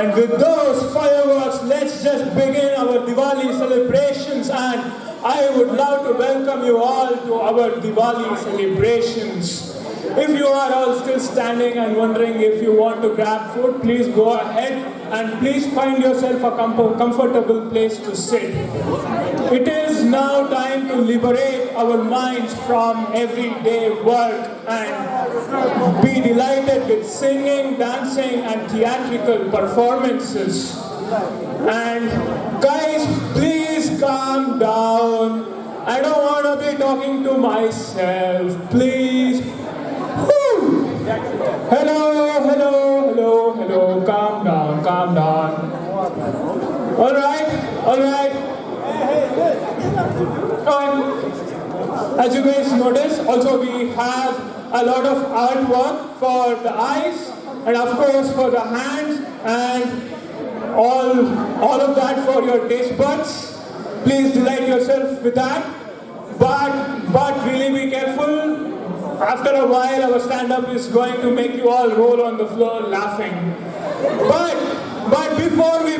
And with those fireworks, let's just begin our Diwali celebrations, and I would love to welcome you all to our Diwali celebrations. If you are all still standing and wondering if you want to grab food, please go ahead and please find yourself a comfortable place to sit. It is now time to liberate our minds from everyday work and be delighted with singing, dancing and theatrical performances. And guys, please calm down. I don't want to be talking to myself, please. Woo. Hello, calm down. Alright. As you guys notice, also we have a lot of artwork for the eyes and of course for the hands and all of that for your taste buds. Please delight yourself with that. But really be careful. After a while, our stand-up is going to make you all roll on the floor laughing. But before we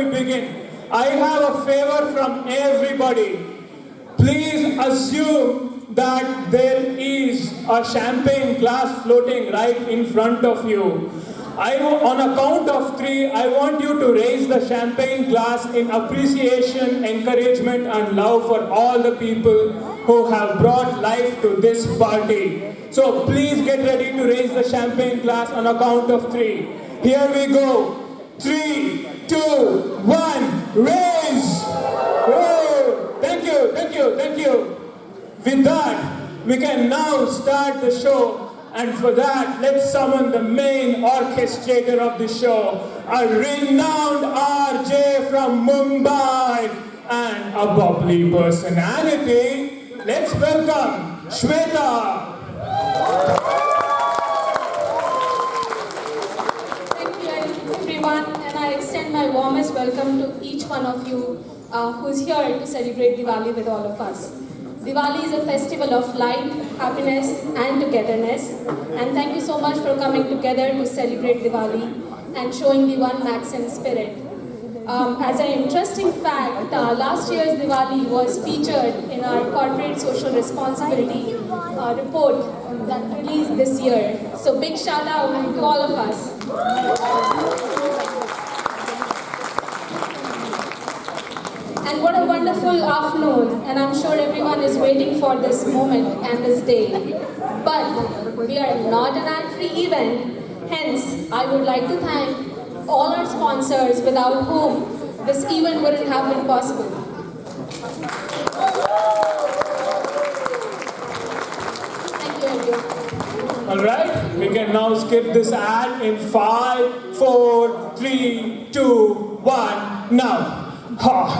begin, I have a favor from everybody. Please assume that there is a champagne glass floating right in front of you. On a count of 3, I want you to raise the champagne glass in appreciation, encouragement and love for all the people who have brought life to this party. So please get ready to raise the champagne glass on a count of 3. Here we go. 3, 2, 1, raise! Whoa. Thank you. With that, we can now start the show. And for that, let's summon the main orchestrator of the show, a renowned RJ from Mumbai and a bubbly personality. Let's welcome Shweta. Thank you everyone, and I extend my warmest welcome to each one of you who's here to celebrate Diwali with all of us. Diwali is a festival of light, happiness and togetherness, and thank you so much for coming together to celebrate Diwali and showing the one Maxim spirit. As an interesting fact, last year's Diwali was featured in our corporate social responsibility report that released this year. So big shout out to all of us. And what a wonderful afternoon, and I'm sure everyone is waiting for this moment and this day. But we are not an ad-free event, hence I would like to thank all our sponsors without whom this event wouldn't have been possible. Thank you everyone. Alright, we can now skip this ad in 5, 4, 3, 2, 1, now.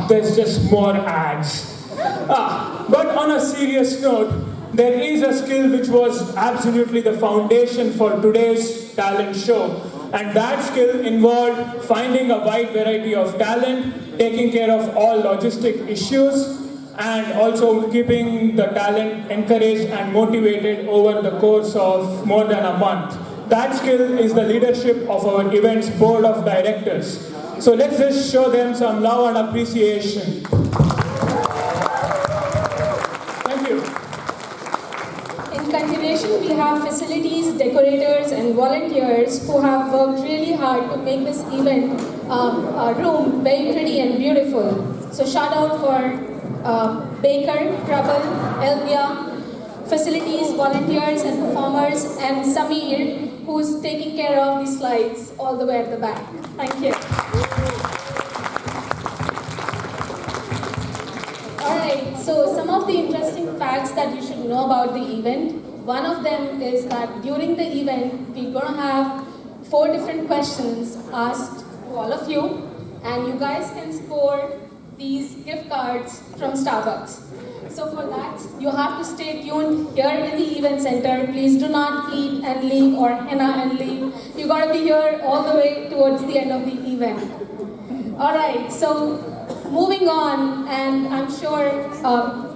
There's just more ads. But on a serious note, there is a skill which was absolutely the foundation for today's talent show. And that skill involved finding a wide variety of talent, taking care of all logistic issues, and also keeping the talent encouraged and motivated over the course of more than a month. That skill is the leadership of our events board of directors. So let's just show them some love and appreciation. Thank you. In continuation, we have facilities, decorators and volunteers who have worked really hard to make this event room very pretty and beautiful. So shout out for Baker, Prabal, Elvia, facilities, volunteers and performers, and Samir, who's taking care of the slides all the way at the back. Thank you. Alright, so some of the interesting facts that you should know about the event. One of them is that during the event, we're going to have 4 different questions asked to all of you, and you guys can score these gift cards from Starbucks. So for that, you have to stay tuned here in the event center. Please do not eat and leave or henna and leave. You got to be here all the way towards the end of the event. Alright, so moving on, and I'm sure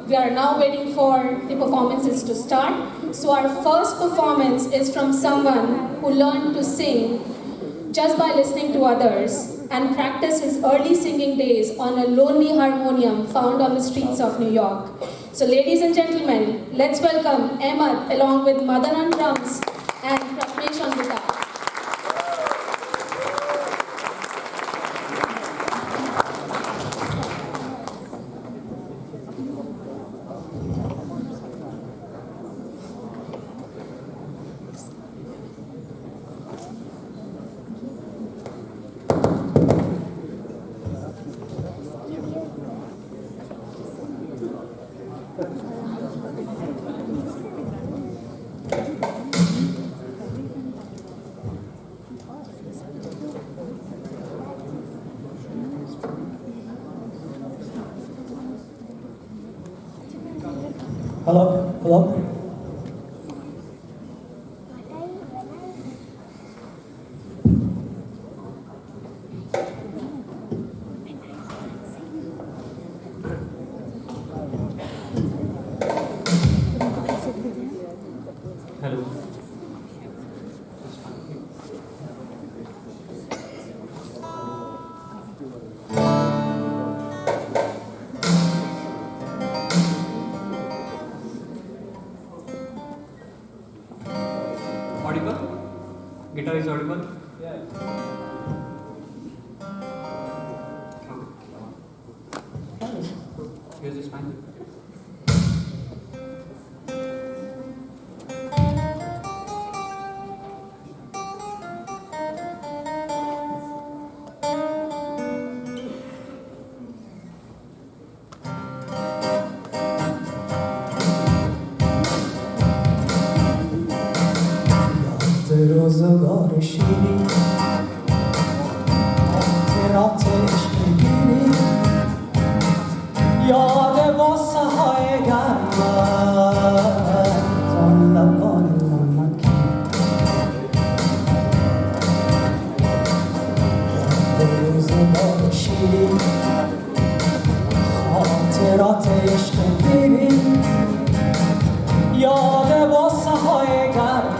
we are now waiting for the performances to start. So our first performance is from someone who learned to sing just by listening to others and practice his early singing days on a lonely harmonium found on the streets of New York. So ladies and gentlemen, let's welcome Ahmad along with Madan on drums and Pratmesh on guitar. Hello? Hello? Hello. Audible? Guitar is audible? Yeah. Yours is fine. روزگار شیرین خاطراتش بگیری یاد واسه های گرمت آن لبان نمکی یاد روزگار شیرین خاطراتش بگیری یاد واسه های گرمت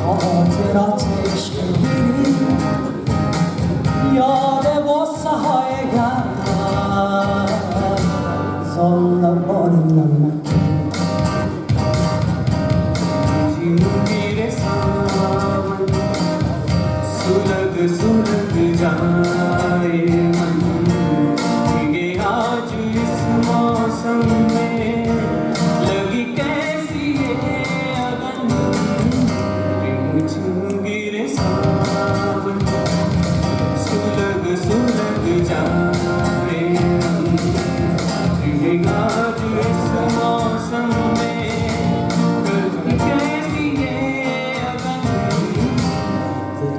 خاطراتش بگیری یاد واسه های گرمت زال لبان نمکی सुलग सुलग जाए मन भीगे आज इस मौसम में लगी कैसी ये अगन मुझ गिरे सावन सुलग सुलग जाए मन भीगे आज इस मौसम में लगी कैसी ये अगन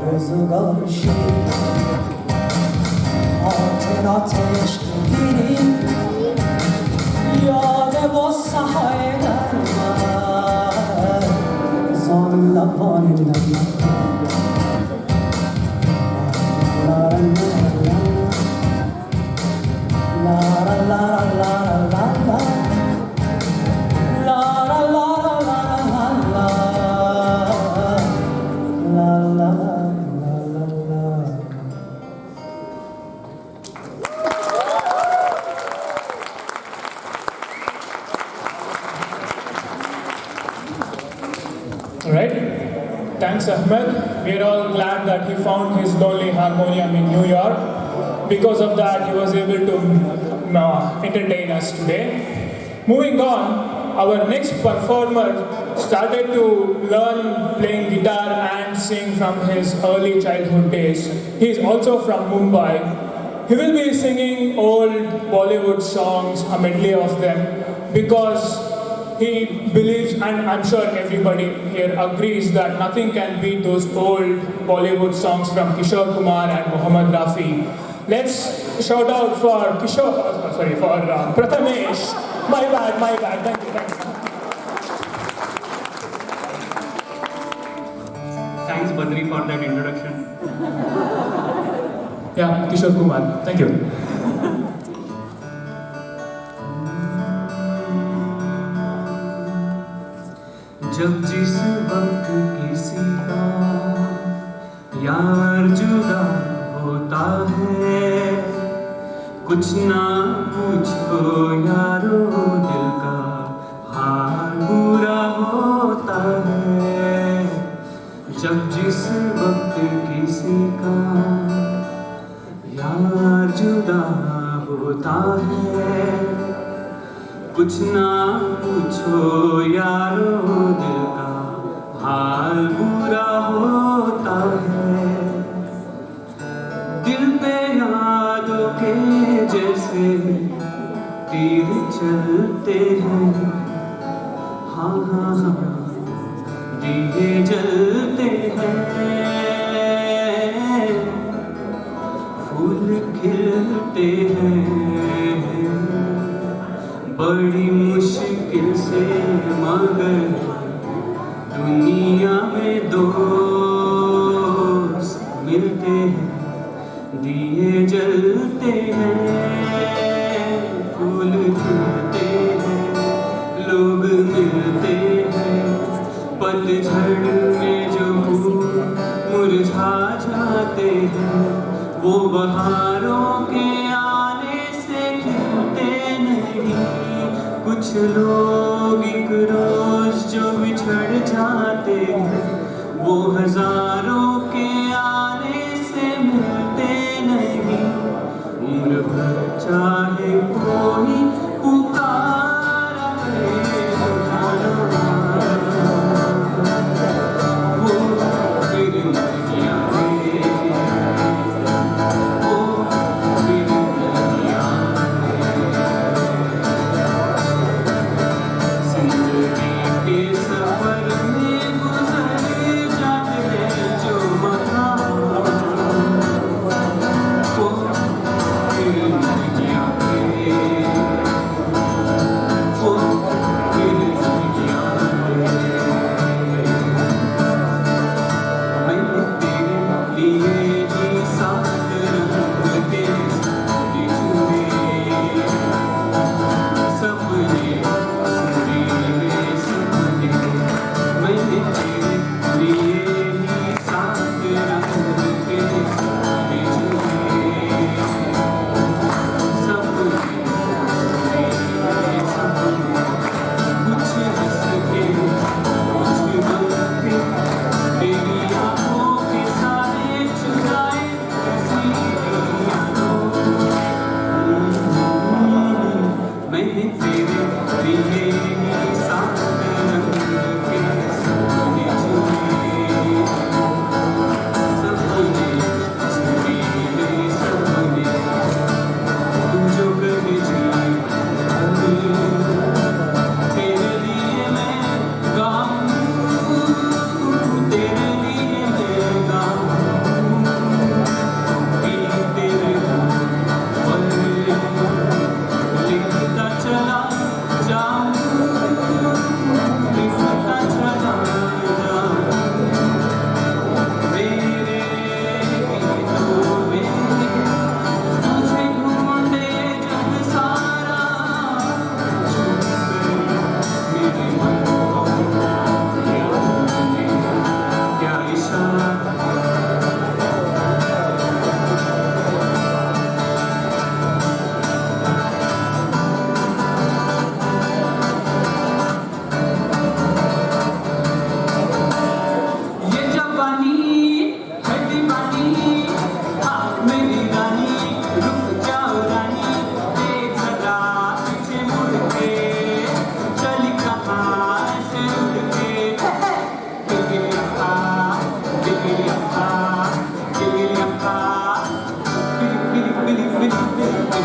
روزگار شیرین خاطراتش بگیری یاد واسه های گرمت زان لبان نمکی لا لا لا لا لا لا Thanks, Ahmed. We are all glad that he found his lonely harmonium in New York. Because of that, he was able to entertain us today. Moving on, our next performer started to learn playing guitar and sing from his early childhood days. He is also from Mumbai. He will be singing old Bollywood songs, a medley of them, because he believes, and I'm sure everybody here agrees, that nothing can beat those old Bollywood songs from Kishore Kumar and Mohammed Rafi. Let's shout out for Prathamesh. My bad. Thank you. Thanks, Badri, for that introduction. Yeah, Kishore Kumar. Thank you. जब जिस वक्त किसी का यार जुदा होता है, कुछ ना पूछो यारो, दिल का हाल बुरा होता है। जब जिस वक्त किसी का यार जुदा होता है, कुछ ना पूछो यारो, दिल का हाल बुरा होता है। दिल पे यादों के जैसे तीर चलते हैं, हाँ, दिए जलते हैं, फूल खिलते हैं, बड़ी मुश्किल से मगर दुनिया में दोस्त मिलते हैं, दिए जलते हैं, फूल खिलते हैं, लोग मिलते हैं। पतझड़ में जो फूल मुरझा जाते हैं, वो बहारों के आने से खिलते नहीं। कुछ लोग एक रोज जो बिछड़ जाते हैं, वो हजारों के आने से मिलते नहीं। उम्र भर चाहे कोई पुकारा करे, वो फिर नहीं आए, वो फिर नहीं आए। जिंदगी के सफर में गुजर जाते हैं जो मकाम, वो फिर नहीं आते। I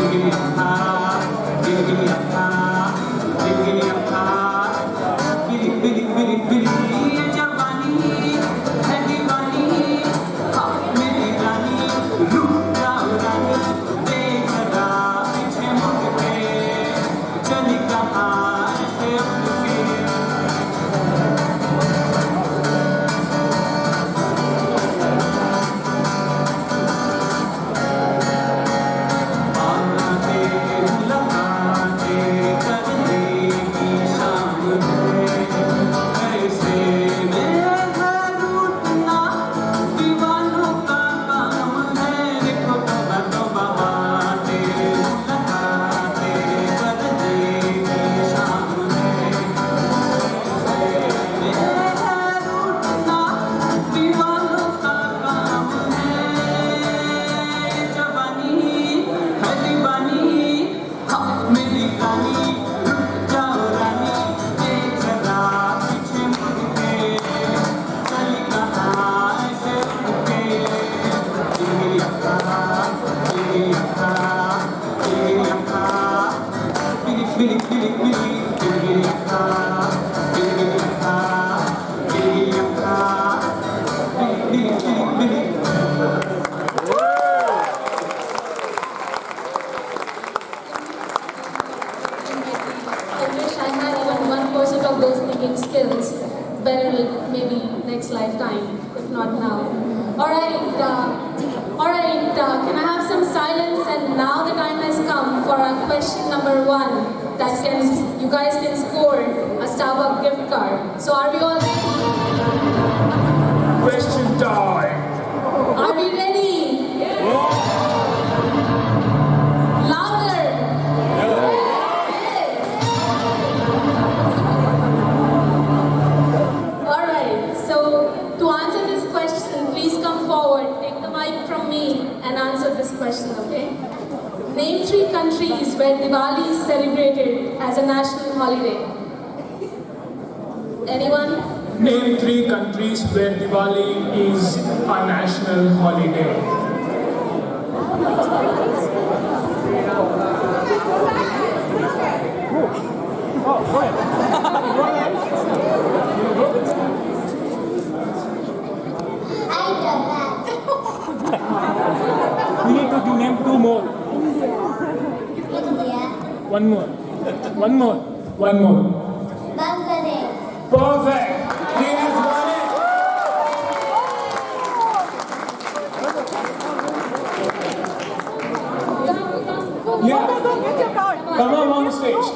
wish I had even 1% of those thinking skills. Better maybe next lifetime, if not now. Alright, can I have some silence? And now the time has come for our question number 1 that you guys can score a Starbucks gift card. So are we all ready? Question time. Are we ready? Louder! Alright, so to answer this question, please come forward, take the mic from me and answer this question, okay? Name 3 countries where Diwali is celebrated as a national holiday. Anyone? Name 3 countries where Diwali is a national holiday. We need to name 2 more. India, One more. One more. Bangladesh, Perfect. He has won it. Yeah. Come on the stage.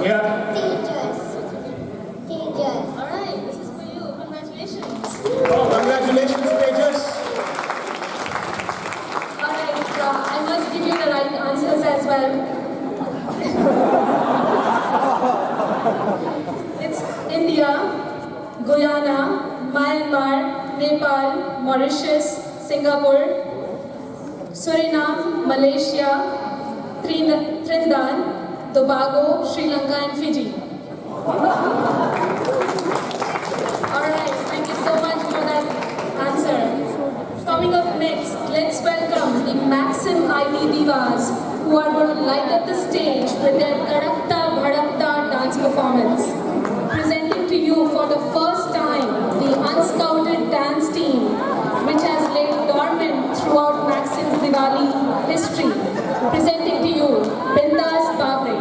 Yeah. teachers. Alright, this is for you. Congratulations. Oh, congratulations, Tejas. Alright, I must give you the right answers as well. It's India, Guyana, Myanmar, Nepal, Mauritius, Singapore, Suriname, Malaysia, Trinidad, Tobago, Sri Lanka and Fiji. Alright, thank you so much for that answer. Coming up next, let's welcome the Maxim ID Divas who are going to light up the stage with their Kadakta Bhadakta dance performance. Presenting to you for the first time the unscouted dance team which has laid dormant throughout Maxim's Diwali history. Presenting to you Bindas Babre.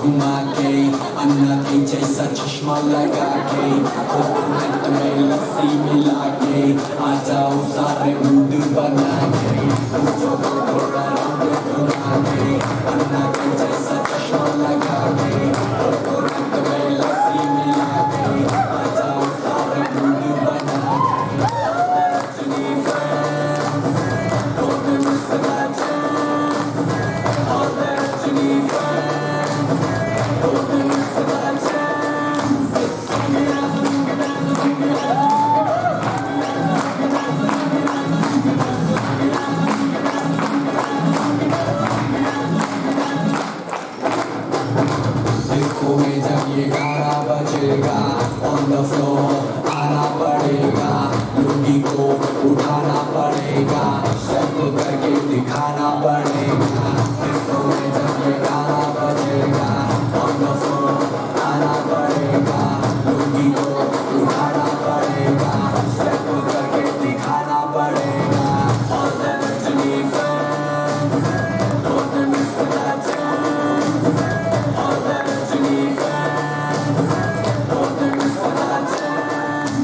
घुमा के अन्ना के जैसा चश्मा लगा के coconut में लस्सी मिला के आ जाओ सारे मूड बना के मुझको थोड़ा रंग घुमा के अन्ना के जैसा चश्मा लगा के कोकोनट में लस्सी मिला के आ जाओ सारे मूड बना के Rajni fans don't miss that chance all the Rajni fans don't miss that देखो में जब ये गाना बजेगा on the floor आना पड़ेगा लुंगी को उठाना पड़ेगा स्टेप करके दिखाना पड़ेगा देखो में जब ये गाना बजेगा on the floor आना पड़ेगा लुंगी को उठाना पड़ेगा स्टेप करके दिखाना पड़ेगा all the Rajni fans don't miss that chance all the Rajni fans don't miss that chance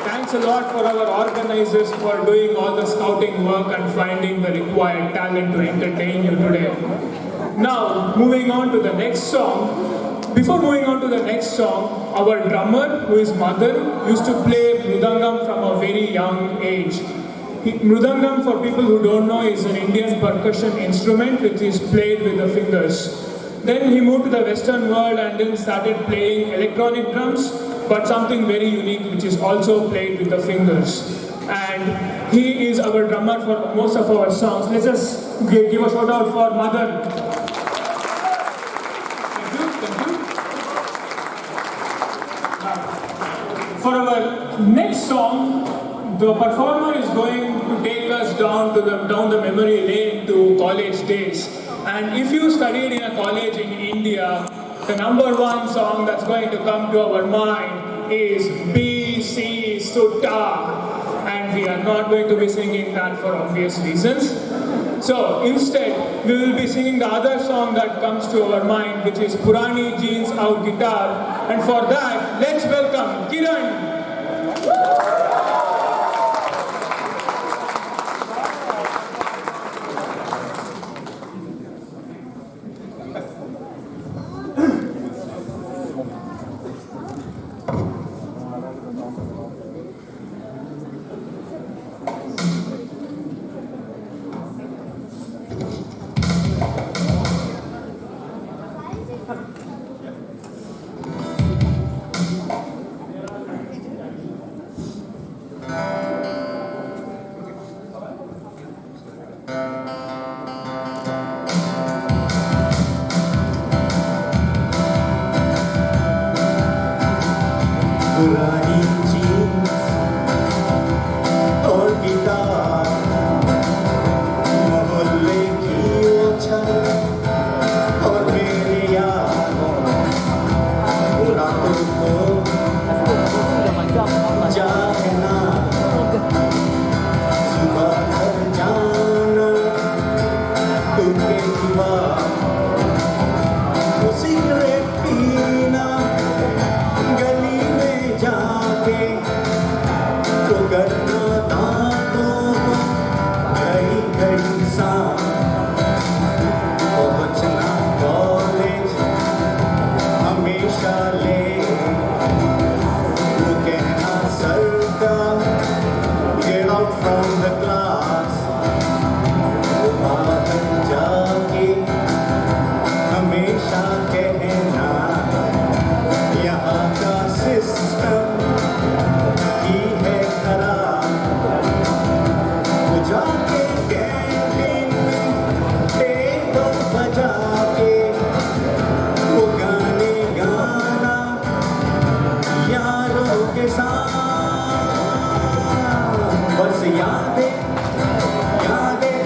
Thanks a lot for our organizers for doing all the scouting work and finding the required talent to entertain you today. Now, moving on to the next song. Before moving on to the next song, our drummer, who is Madan, used to play mridangam from a very young age. Mridangam, for people who don't know, is an Indian percussion instrument which is played with the fingers. Then he moved to the Western world and then started playing electronic drums, but something very unique which is also played with the fingers. And he is our drummer for most of our songs. Let's just give a shout out for Madan. Thank you, thank you. For our next song, the performer is going to take us down the memory lane to college days. And if you studied in a college in India, the number one song that's going to come to our mind is B.C. Sutta. And we are not going to be singing that for obvious reasons. So instead, we will be singing the other song that comes to our mind, which is Purani Jeans Out Guitar. And for that, let's welcome Kiran. पुरानी jeans और guitar मोहल्ले की ओछल और मेरे यारों रातों को जागना सुबह घर जाना टूटे दीवार सिगरेट पीना गली में जाके तो करना दांतों घड़ी घड़ी सा पहुंचना कॉलेज हमेशा ले वो कहना सर का get out from the class वो बाहर जाके जाके कैंटीन में टेबल बजा के वो गाने गाना यारों के साथ बस यादें यादें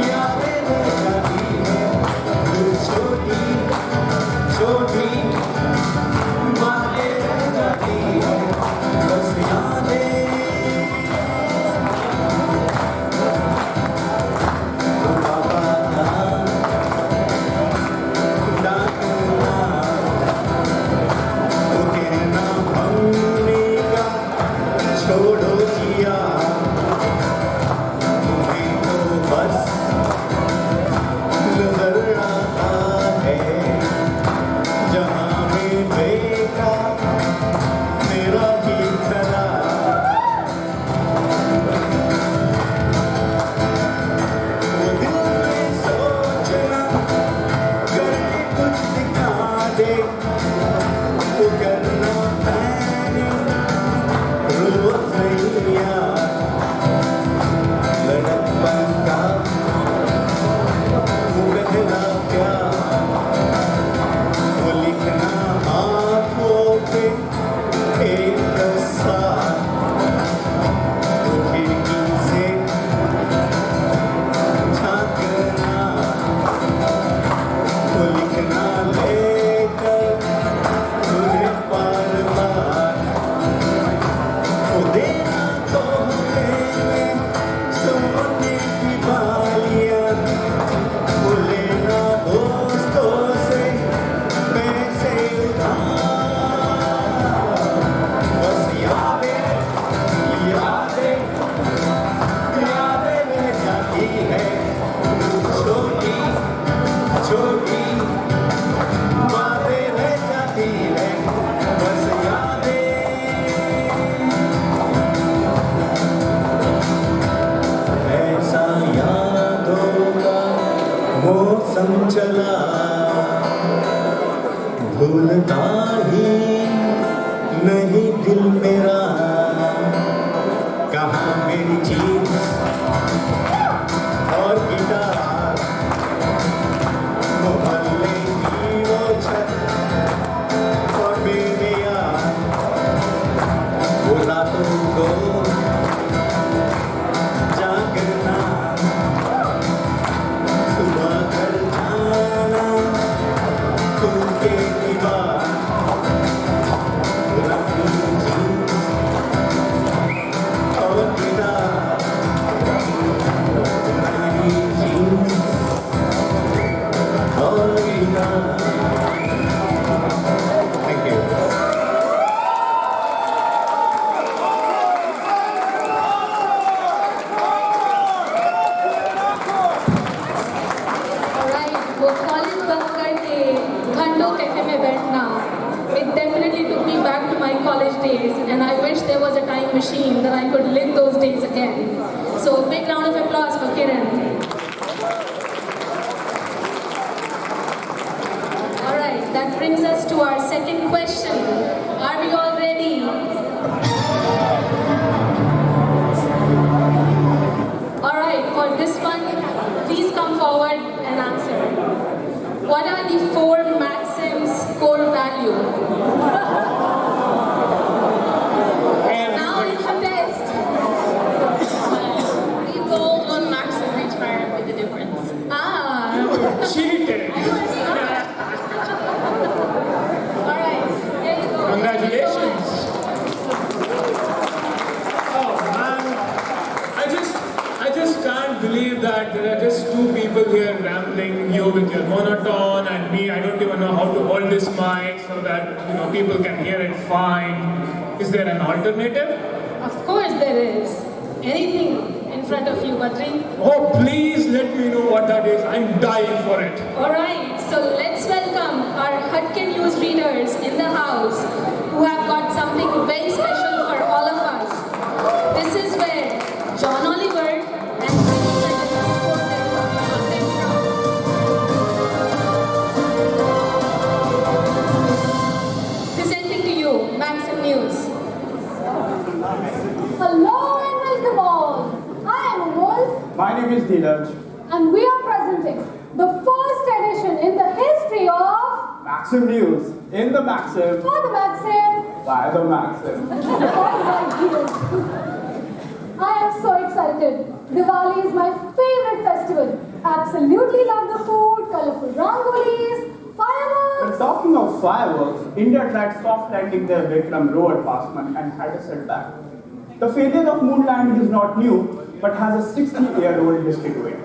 यादें रह जाती है छोटी छोटी बातें रह जाती है बस यादें पापा था डांटना तो कहना हमने का छोड़ो जिया तुम्हें तो बस नजर आता है जहाँ में देखा मेरा ही खरा वो दिल में सोचना करके कुछ दिखा दे वो करना प्लानिंग रोज नैया लड़कपन का वो पहला प्यार वो लिखना आँखों पे एक साथ वो खिड़की से झांकना वो लिखना लेकर तुम्हें बार बार वो देना तो हमें सोने की बालियाँ वो लेना दोस्तों से पैसे उधार बस यादें यादें यादें रह जाती है छोटी छोटी बातें रह जाती है बस यादें ऐसा यादों का मौसम चला भूलता ही नहीं दिल मेरा कहाँ मेरी जीन्स और गिटार मोहल्ले की वो छत और मेरे यार वो रातों को जागना सुबह घर जाना खुद के दीवार रंगी जीन्स और गिटार रंगी जीन्स और गिटार थैंक यू Alright, वो कॉलेज बंक करके घंटों कैफे में बैठना. It definitely took me back to my college days, and I wish there was a time machine that I could live those days again. So, big round of applause for Kiran. Alright, that brings us to our second question. Are we all ready? Alright, for this one, please come forward and answer. What are the 4 maxims core value? Now is the test. We go on max and reach fire with the difference. Ah. Cheated. Alright, there you go. Congratulations. Oh man, I just can't believe that there are just 2 people here rambling, you with your monotone and me. I don't even know how to hold this mic so that people can hear it fine. Is there an alternative? Of course there is. Anything in front of you, Badri. Oh, please let me know what that is. I'm dying for it. Alright, so let's welcome our Hatke News readers in the house who have got something very special for all of us. This is where John Oliver and presenting to you Maxim News. Hello and welcome all. I My name is Dheeraj. And we are presenting the first edition in the history of Maxim News. In the Maxim. For the Maxim. By the Maxim. Alright, Dheeraj. I am so excited. Diwali is my favorite festival. Absolutely love the food, colorful rangolis, fireworks. But talking of fireworks, India tried soft landing their Vikram rover past month and had a setback. The failure of moon landing is not new, but has a 60-year-old history to it.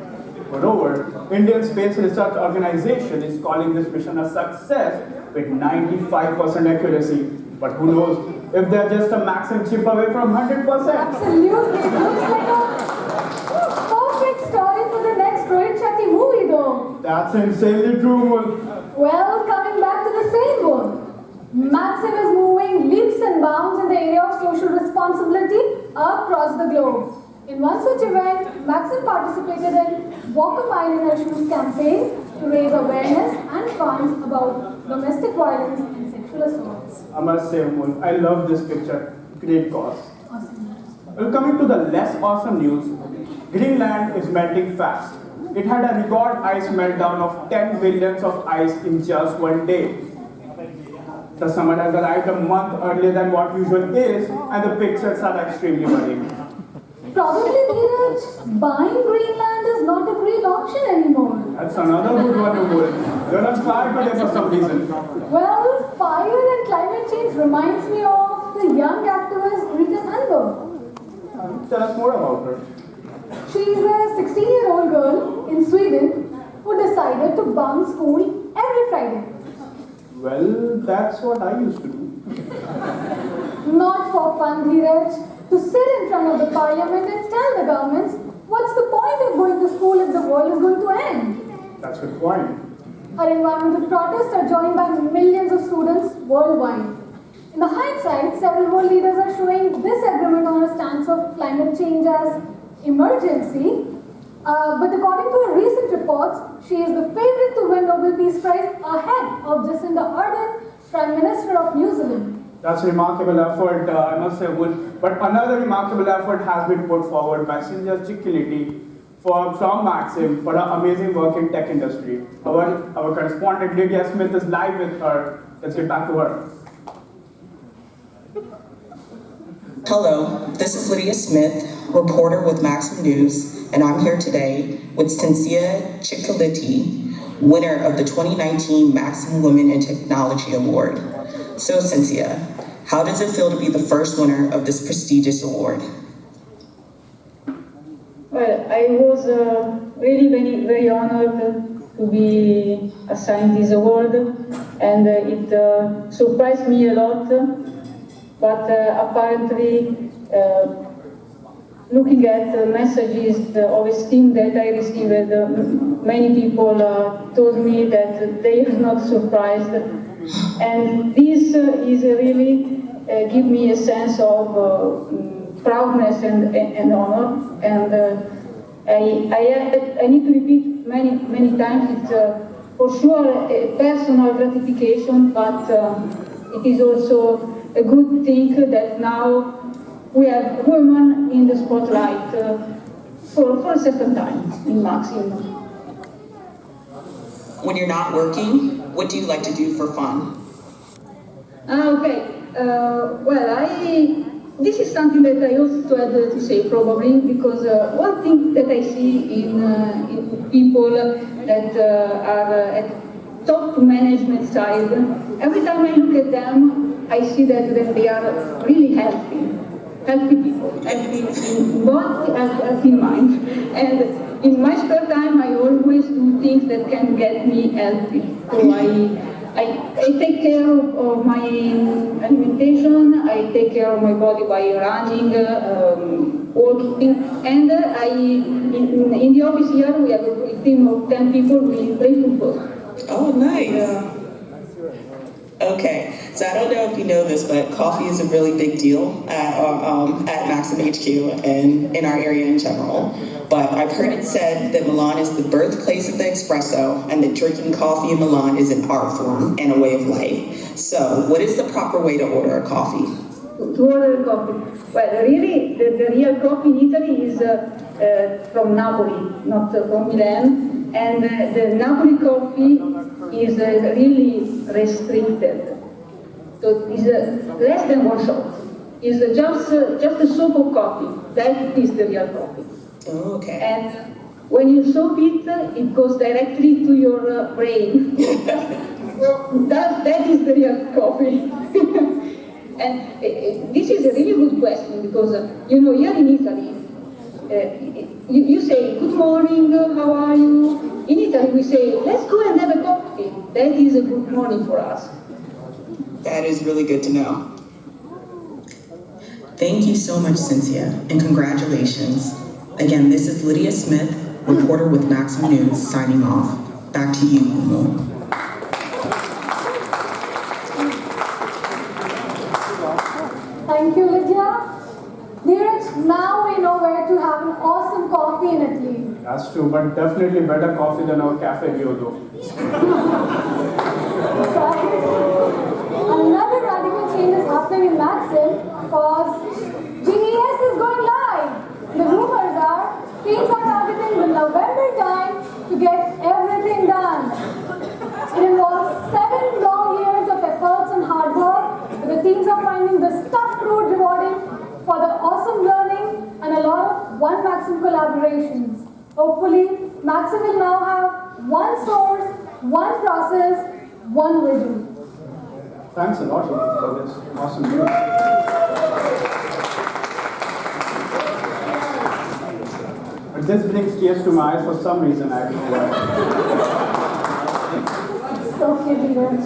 Moreover, Indian Space Research Organization is calling this mission a success with 95% accuracy. But who knows if they're just a Maxim chip away from 100%. Absolutely. It looks like a perfect story for the next Rohit Shetty movie though. That's insanely true. Well, coming back to the same one. Maxim is moving leaps and bounds in the area of social responsibility across the globe. In one such event, Maxim participated in Walk a Mile in Her Shoes campaign to raise awareness and funds about domestic violence and sexual assaults. I must say, Amul, I love this picture. Great cause. Awesome. Well, coming to the less awesome news, Greenland is melting fast. It had a record ice meltdown of 10 billions of ice in just one day. The summer has arrived a month earlier than what usual is, and the pictures are extremely worrying. Probably, Dheeraj, buying Greenland is not a great option anymore. That's another good one, Amul. You're on fire today for some reason. Well, fire and climate change reminds me of the young activist Greta Thunberg. Tell us more about her. She's a 16-year-old girl in Sweden who decided to bunk school every Friday. Well, that's what I used to do. Not for fun, Dheeraj. To sit in front of the parliament and tell the governments, what's the point of going to school if the world is going to end? That's a good point. Her environmental protests are joined by millions of students worldwide. In the hindsight, several world leaders are showing disagreement on her stance of climate change as emergency. But according to recent reports, she is the favorite to win Nobel Peace Prize ahead of Jacinda Ardern, Prime Minister of New Zealand. That's a remarkable effort, I must say, Wood. But another remarkable effort has been put forward by Cynthia Ciccioletti from Maxim for her amazing work in tech industry. Our correspondent Lydia Smith is live with her. Let's get back to her. Hello, this is Lydia Smith, reporter with Maxim News, and I'm here today with Cynthia Ciccioletti, winner of the 2019 Maxim Women in Technology Award. So Cynthia, how does it feel to be the first winner of this prestigious award? Well, I was really very honored to be assigned this award, and it surprised me a lot, but apparently looking at the messages of esteem that I received, many people told me that they are not surprised. And this is really give me a sense of proudness and honor. And I need to repeat many times, it's for sure a personal gratification, but it is also a good thing that now we have women in the spotlight for a certain time in Maxim. When you're not working, what do you like to do for fun? Okay. This is something that I also had to say probably, because one thing that I see in people that are at top management side, every time I look at them, I see that they are really healthy people, healthy in body, healthy in mind. And in my spare time, I always do things that can get me healthy. So I take care of my alimentation, I take care of my body by running, walking, and in the office here we have a team of 10 people, we play football. Oh, nice. Okay, so I don't know if you know this, but coffee is a really big deal at Maxim HQ and in our area in general. But I've heard it said that Milan is the birthplace of the espresso, and that drinking coffee in Milan is an art form and a way of life. So, what is the proper way to order a coffee? to order coffee. Well, really, the real coffee in Italy is from Napoli, not from Milan, and the Napoli coffee is really restricted. So it's less than one shot. It's just a soap of coffee. That is the real coffee. Oh, okay. And when you soak it, it goes directly to your brain. that is the real coffee. And this is a really good question because, you know, here in Italy, you say, good morning, how are you? In Italy, we say, let's go and have a coffee. That is a good morning for us. That is really good to know. Thank you so much, Cynthia, and congratulations. Again, this is Lydia Smith, reporter with Maxim News, signing off. Back to you, Umo. Thank you, Lydia. Neeraj, now we know where to have an awesome coffee in Italy. That's true, but definitely better coffee than our cafe Diodo. Another radical change is happening in Maxim because GES is going live. The rumors are teams are targeting the November time to get everything done. It involves 7 long years of efforts and hard work, but the teams are finding the tough road rewarding for the awesome learning and a lot of one Maxim collaborations. Hopefully, Maxim will now have one source, one process, one vision. Thanks a lot for this awesome news. But this brings tears to my eyes for some reason, I don't know why. It's okay, Neeraj.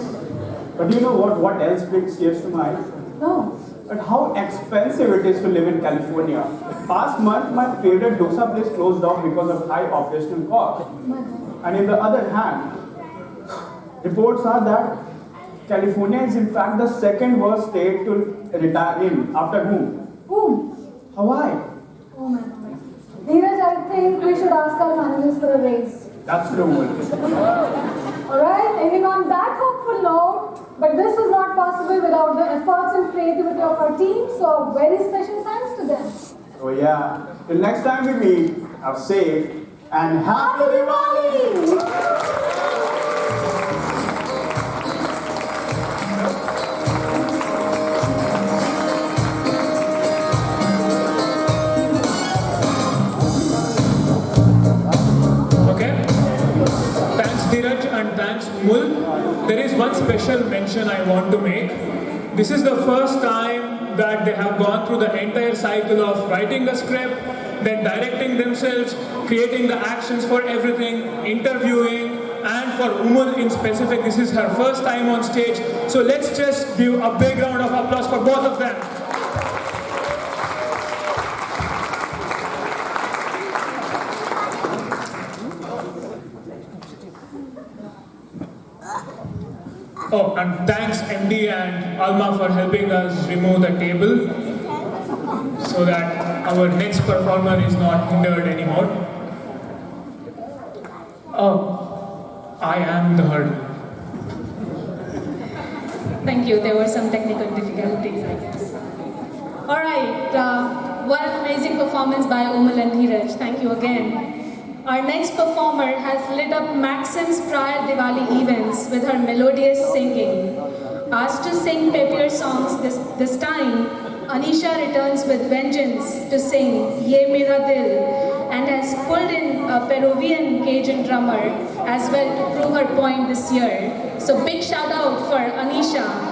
But do you know what else brings tears to my eyes? No. But how expensive it is to live in California. Past month, my favorite dosa place closed down because of high operational costs. And in the other hand, reports are that California is in fact the second worst state to retire in. After whom? Whom? Hawaii. Oh my God. Neeraj, I think we should ask our managers for a raise. That's the one. Alright, ending on that hopeful note, but this was not possible without the efforts and creativity of our team, so a very special thanks to them. Oh yeah. Till next time we meet, have safe and happy Diwali! And thanks Mul. There is one special mention I want to make. This is the first time that they have gone through the entire cycle of writing a script, then directing themselves, creating the actions for everything, interviewing, and for Umul in specific, this is her first time on stage. So let's just give a big round of applause for both of them. Oh, and thanks MD and Alma for helping us remove the table so that our next performer is not hindered anymore. Oh, I am the hurdle. Thank you. There were some technical difficulties, I guess. Alright, what an amazing performance by Umul and Neeraj. Thank you again. Our next performer has lit up Maxim's prior Diwali events with her melodious singing. Asked to sing peppier songs this time, Anisha returns with vengeance to sing Ye Mera Dil and has pulled in a Peruvian Cajun drummer as well to prove her point this year. So big shout out for Anisha.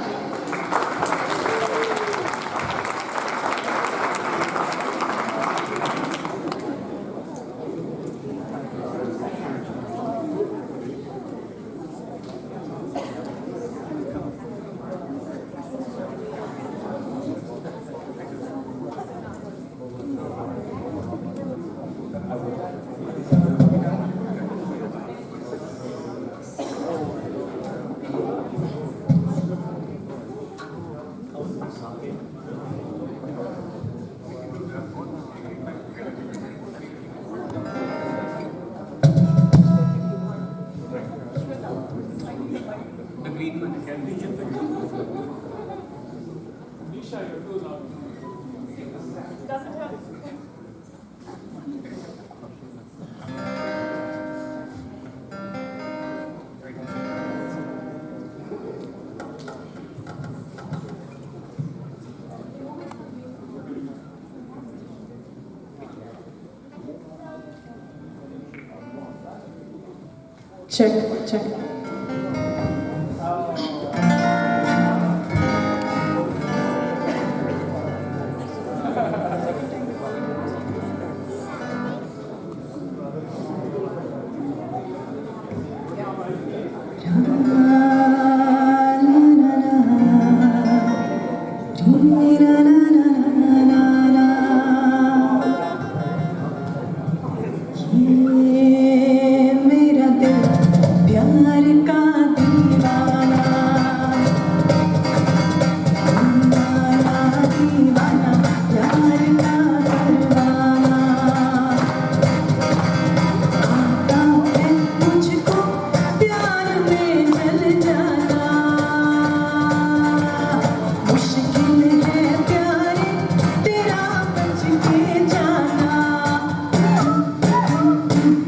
Nisha, you're too loud. Check, check. मेरा दिल प्यार का दीवाना दीवाना प्यार का परवाना आता है मुझको प्यार में जल जाना मुश्किल है प्यारे तेरा बच के जाना मेरा दिल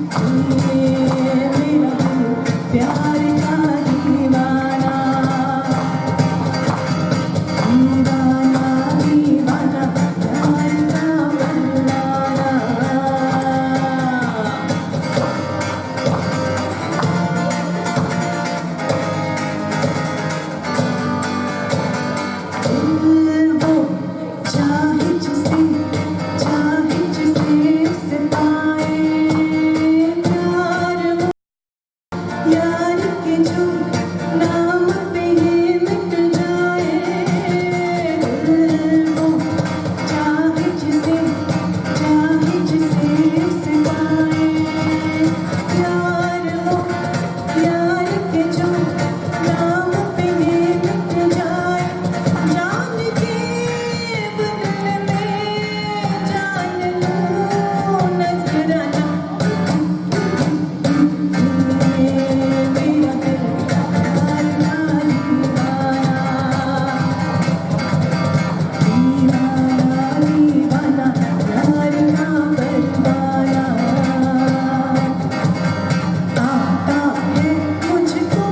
प्यार का दीवाना दीवाना दीवाना प्यार का वो चाहे जिसे उससे पाए प्यार वो यार के जो नाम पे ये मिट जाए वो चाहे जिसे उससे पाए प्यार वो यार के जो नाम पे ये मिट जाए जान के बदले में जान लो नजराना मेरा दिल प्यार का दीवाना प्यार का परवाना आता है मुझको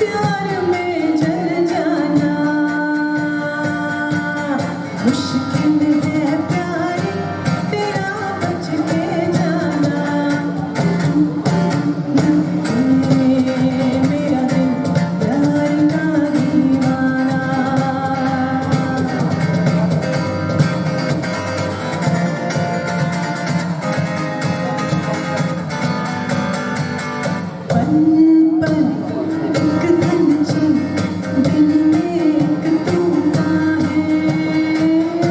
प्यार में जल जाना मुश्किल है प्यारे तेरा बच के जाना मेरा दिल प्यार का दीवाना पल पल एक हलचल दिल में एक तूफान है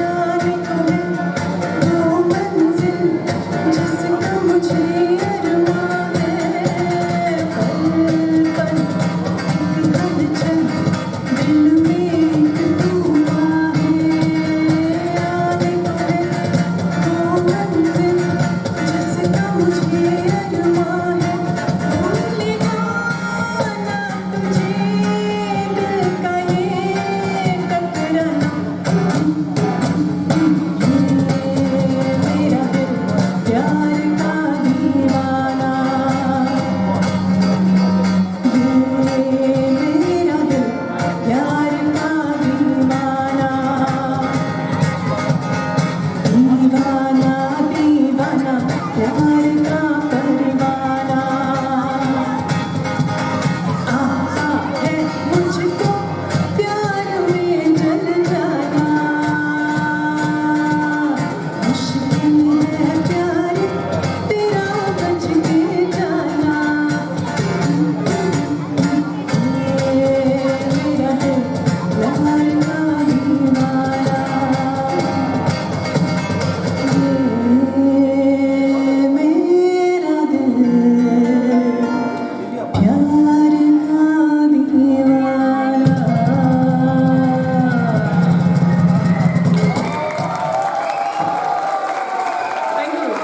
आने को है वो मंजिल जिसका मुझे अरमान है पल पल एक हलचल दिल में एक तूफान है आने को है वो मंजिल जिसका मुझे अरमान है भूलेगा ना तुझे दिल का ये टकराना मेरा दिल प्यार का दीवाना मेरा दिल प्यार का दीवाना दीवाना दीवाना प्यार का परवाना आता है मुझको प्यार में जल जाना मुश्किल है प्यारे तेरा बच के जाना मेरा दिल प्यार का दीवाना मेरा दिल प्यार का दीवाना Thank you.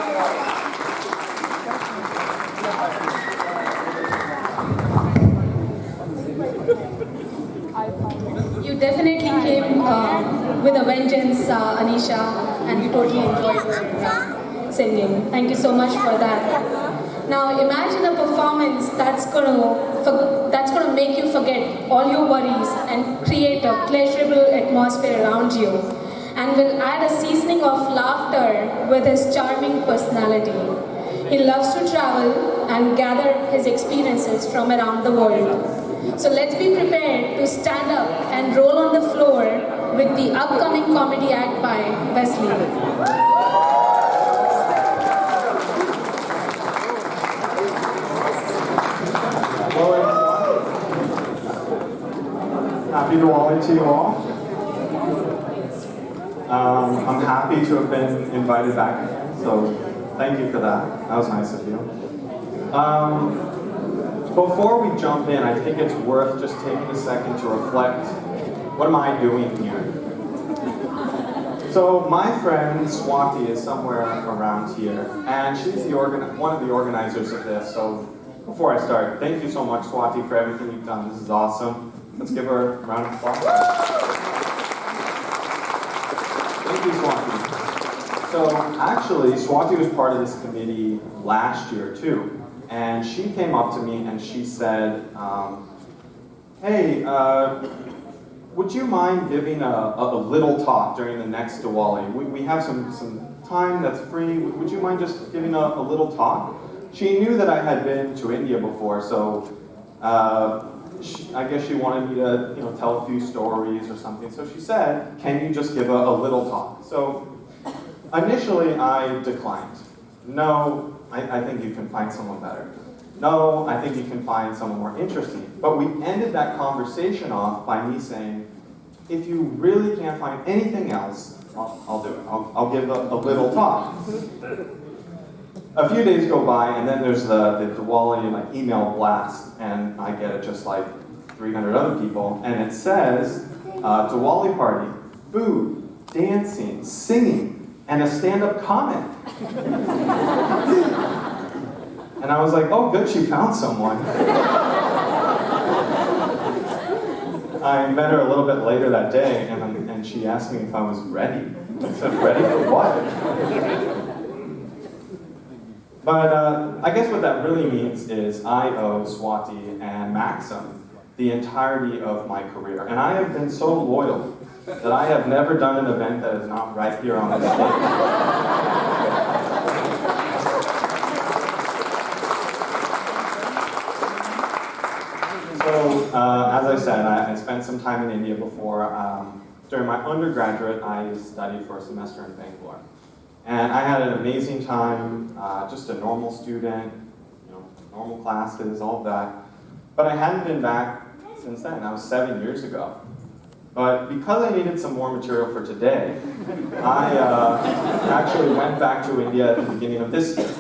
You definitely came with a vengeance, Anisha, and we totally enjoyed your singing. Thank you so much for that. Now imagine a performance that's gonna make you forget all your worries and create a pleasurable atmosphere around you, and will add a seasoning of laughter with his charming personality. He loves to travel and gather his experiences from around the world. So let's be prepared to stand up and roll on the floor with the upcoming comedy act by Wesley. Happy Diwali to you all. I'm happy to have been invited back, so thank you for that. That was nice of you. Before we jump in, I think it's worth just taking a second to reflect, what am I doing here? So my friend Swati is somewhere around here, and she's one of the organizers of this. So before I start, thank you so much, Swati, for everything you've done. This is awesome. Let's give her a round of applause. Thank you, Swati. So actually, Swati was part of this committee last year too. And she came up to me and she said, hey, would you mind giving a little talk during the next Diwali? We have some time that's free. Would you mind just giving a little talk? She knew that I had been to India before, so I guess she wanted me to tell a few stories or something. So she said, can you just give a little talk? So initially I declined. No, I think you can find someone better. No, I think you can find someone more interesting. But we ended that conversation off by me saying, if you really can't find anything else, I'll do it. I'll give a little talk. A few days go by, and then there's the Diwali email blast, and I get it just like 300 other people, and it says, Diwali party, food, dancing, singing, and a stand-up comic. And I was like, oh good, she found someone. I met her a little bit later that day, and she asked me if I was ready. I said, ready for what? But I guess what that really means is I owe Swati and Maxim the entirety of my career. And I have been so loyal that I have never done an event that is not right here on this stage. So, as I said, I spent some time in India before. During my undergraduate, I studied for a semester in Bangalore. And I had an amazing time, just a normal student, normal classes, all of that. But I hadn't been back since then. That was 7 years ago. But because I needed some more material for today, I actually went back to India at the beginning of this year.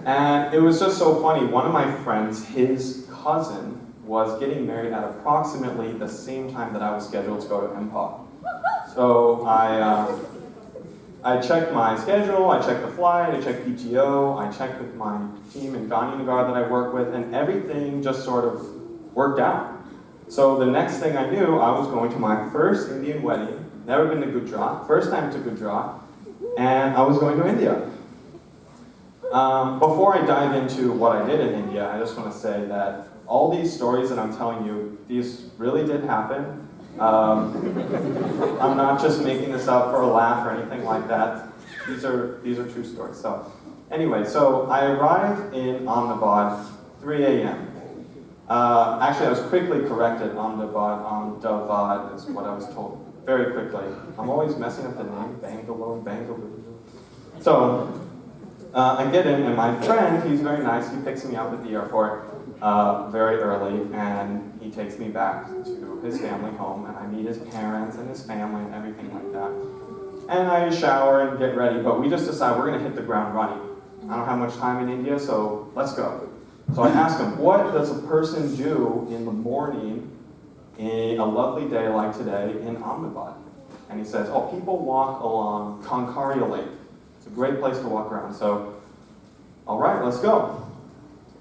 And it was just so funny. One of my friends, his cousin, was getting married at approximately the same time that I was scheduled to go to MPOP. So I checked my schedule, I checked the flight, I checked PTO, I checked with my team in Gandhinagar that I work with, and everything just sort of worked out. So the next thing I knew, I was going to my first Indian wedding, never been to Gujarat, first time to Gujarat, and I was going to India. Before I dive into what I did in India, I just want to say that all these stories that I'm telling you, these really did happen. I'm not just making this up for a laugh or anything like that. These are true stories. So anyway, so I arrived in Ahmedabad 3 a.m. Actually, I was quickly corrected. Ahmedabad is what I was told very quickly. I'm always messing up the name, Bangalore. So I get in, and my friend, he's very nice. He picks me up at the airport very early, and he takes me back to his family home, and I meet his parents and his family and everything like that. And I shower and get ready, but we just decide we're going to hit the ground running. I don't have much time in India, so let's go. So I asked him, what does a person do in the morning in a lovely day like today in Ahmedabad? And he says, oh, people walk along Kankaria Lake. It's a great place to walk around. So, all right, let's go.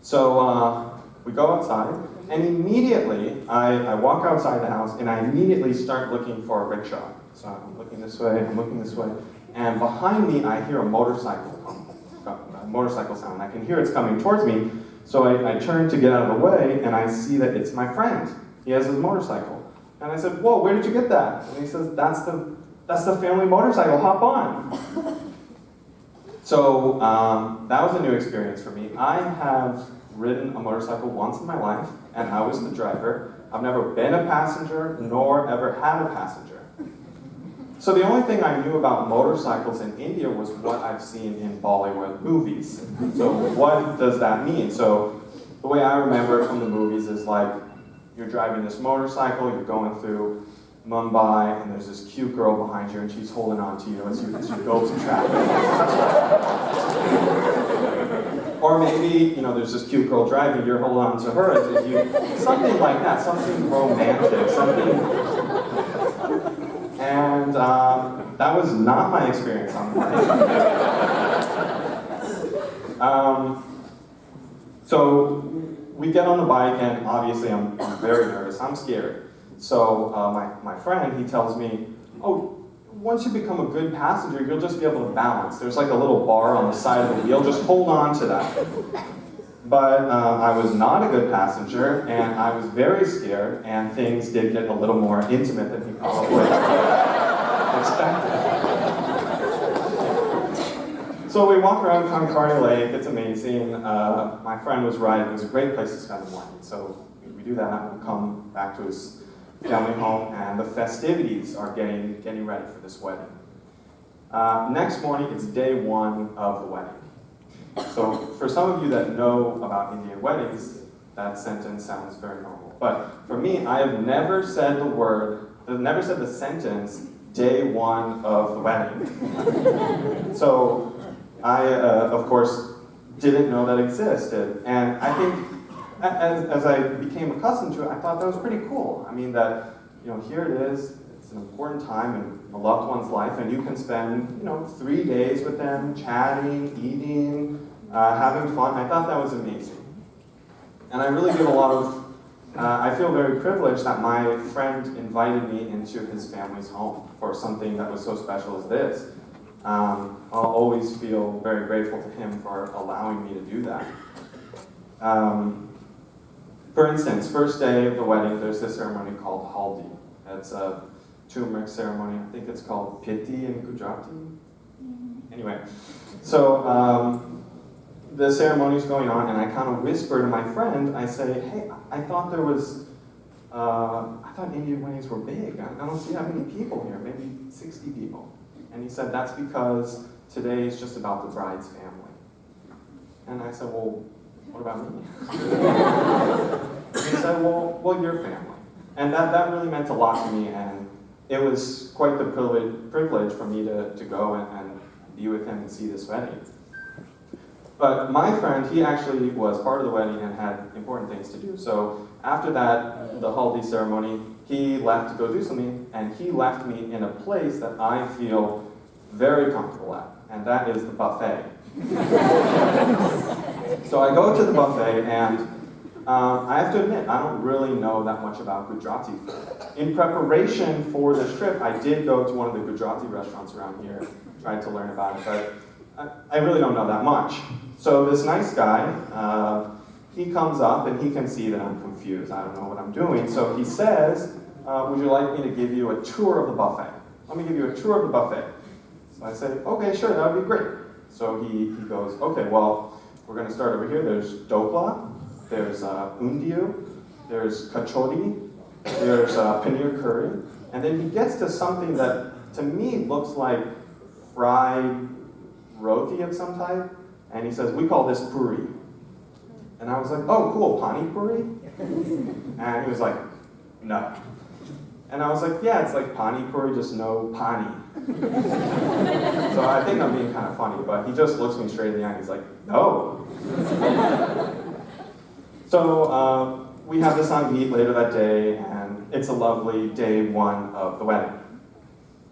So we go outside, and immediately I walk outside the house, and I immediately start looking for a rickshaw. So I'm looking this way, I'm looking this way, and behind me I hear a motorcycle sound. I can hear it's coming towards me, so I turn to get out of the way, and I see that it's my friend. He has his motorcycle. And I said, whoa, where did you get that? And he says, that's the family motorcycle, hop on. So that was a new experience for me. I have ridden a motorcycle once in my life, and I was the driver. I've never been a passenger, nor ever had a passenger. So the only thing I knew about motorcycles in India was what I've seen in Bollywood movies. So what does that mean? So the way I remember it from the movies is like, you're driving this motorcycle, you're going through Mumbai, and there's this cute girl behind you, and she's holding on to you as you go through traffic. Or maybe, you know, there's this cute girl driving, you're holding on to her as you, something like that, something romantic, something. And that was not my experience on the bike. So we get on the bike, and obviously I'm very nervous, I'm scared. So my friend, he tells me, oh, once you become a good passenger, you'll just be able to balance. There's like a little bar on the side of the wheel, just hold on to that. But I was not a good passenger, and I was very scared, and things did get a little more intimate than he probably expected. So we walk around Concardi Lake, it's amazing. My friend was right, it was a great place to spend the morning. So we do that, and we come back to his family home, and the festivities are getting ready for this wedding. Next morning, it's day one of the wedding. So for some of you that know about Indian weddings, that sentence sounds very normal. But for me, I have never said the sentence, day one of the wedding. So I, of course, didn't know that existed. And I think as I became accustomed to it, I thought that was pretty cool. I mean that, you know, here it is, it's an important time in a loved one's life, and you can spend, you know, 3 days with them, chatting, eating, having fun. I thought that was amazing. And I really give a lot of, I feel very privileged that my friend invited me into his family's home for something that was so special as this. I'll always feel very grateful to him for allowing me to do that. For instance, first day of the wedding, there's this ceremony called haldi. It's a turmeric ceremony. I think it's called piti in Gujarati. Anyway, so the ceremony's going on, and I kind of whisper to my friend, I say, hey, I thought there was, I thought Indian weddings were big. I don't see that many people here, maybe 60 people. And he said, that's because today is just about the bride's family. And I said, well, what about me? He said, well, your family. And that really meant a lot to me, and it was quite the privilege for me to go and be with him and see this wedding. But my friend, he actually was part of the wedding and had important things to do. So after that, the haldi ceremony, he left to go do something, and he left me in a place that I feel very comfortable at, and that is the buffet. So I go to the buffet, and I have to admit, I don't really know that much about Gujarati food. In preparation for this trip, I did go to one of the Gujarati restaurants around here, tried to learn about it, but I really don't know that much. So this nice guy, he comes up and he can see that I'm confused. I don't know what I'm doing. So he says, would you like me to give you a tour of the buffet? Let me give you a tour of the buffet. So I say, okay, sure, that would be great. So he goes, okay, well, we're going to start over here. There's dokla, there's undiyu, there's kachori, there's paneer curry, and then he gets to something that, to me, looks like fried roti of some type, and he says, we call this puri. And I was like, oh, cool, pani puri? And he was like, no. And I was like, yeah, it's like pani puri, just no pani. So I think I'm being kind of funny, but he just looks me straight in the eye and he's like, no. So we have this on meet later that day, and it's a lovely day one of the wedding.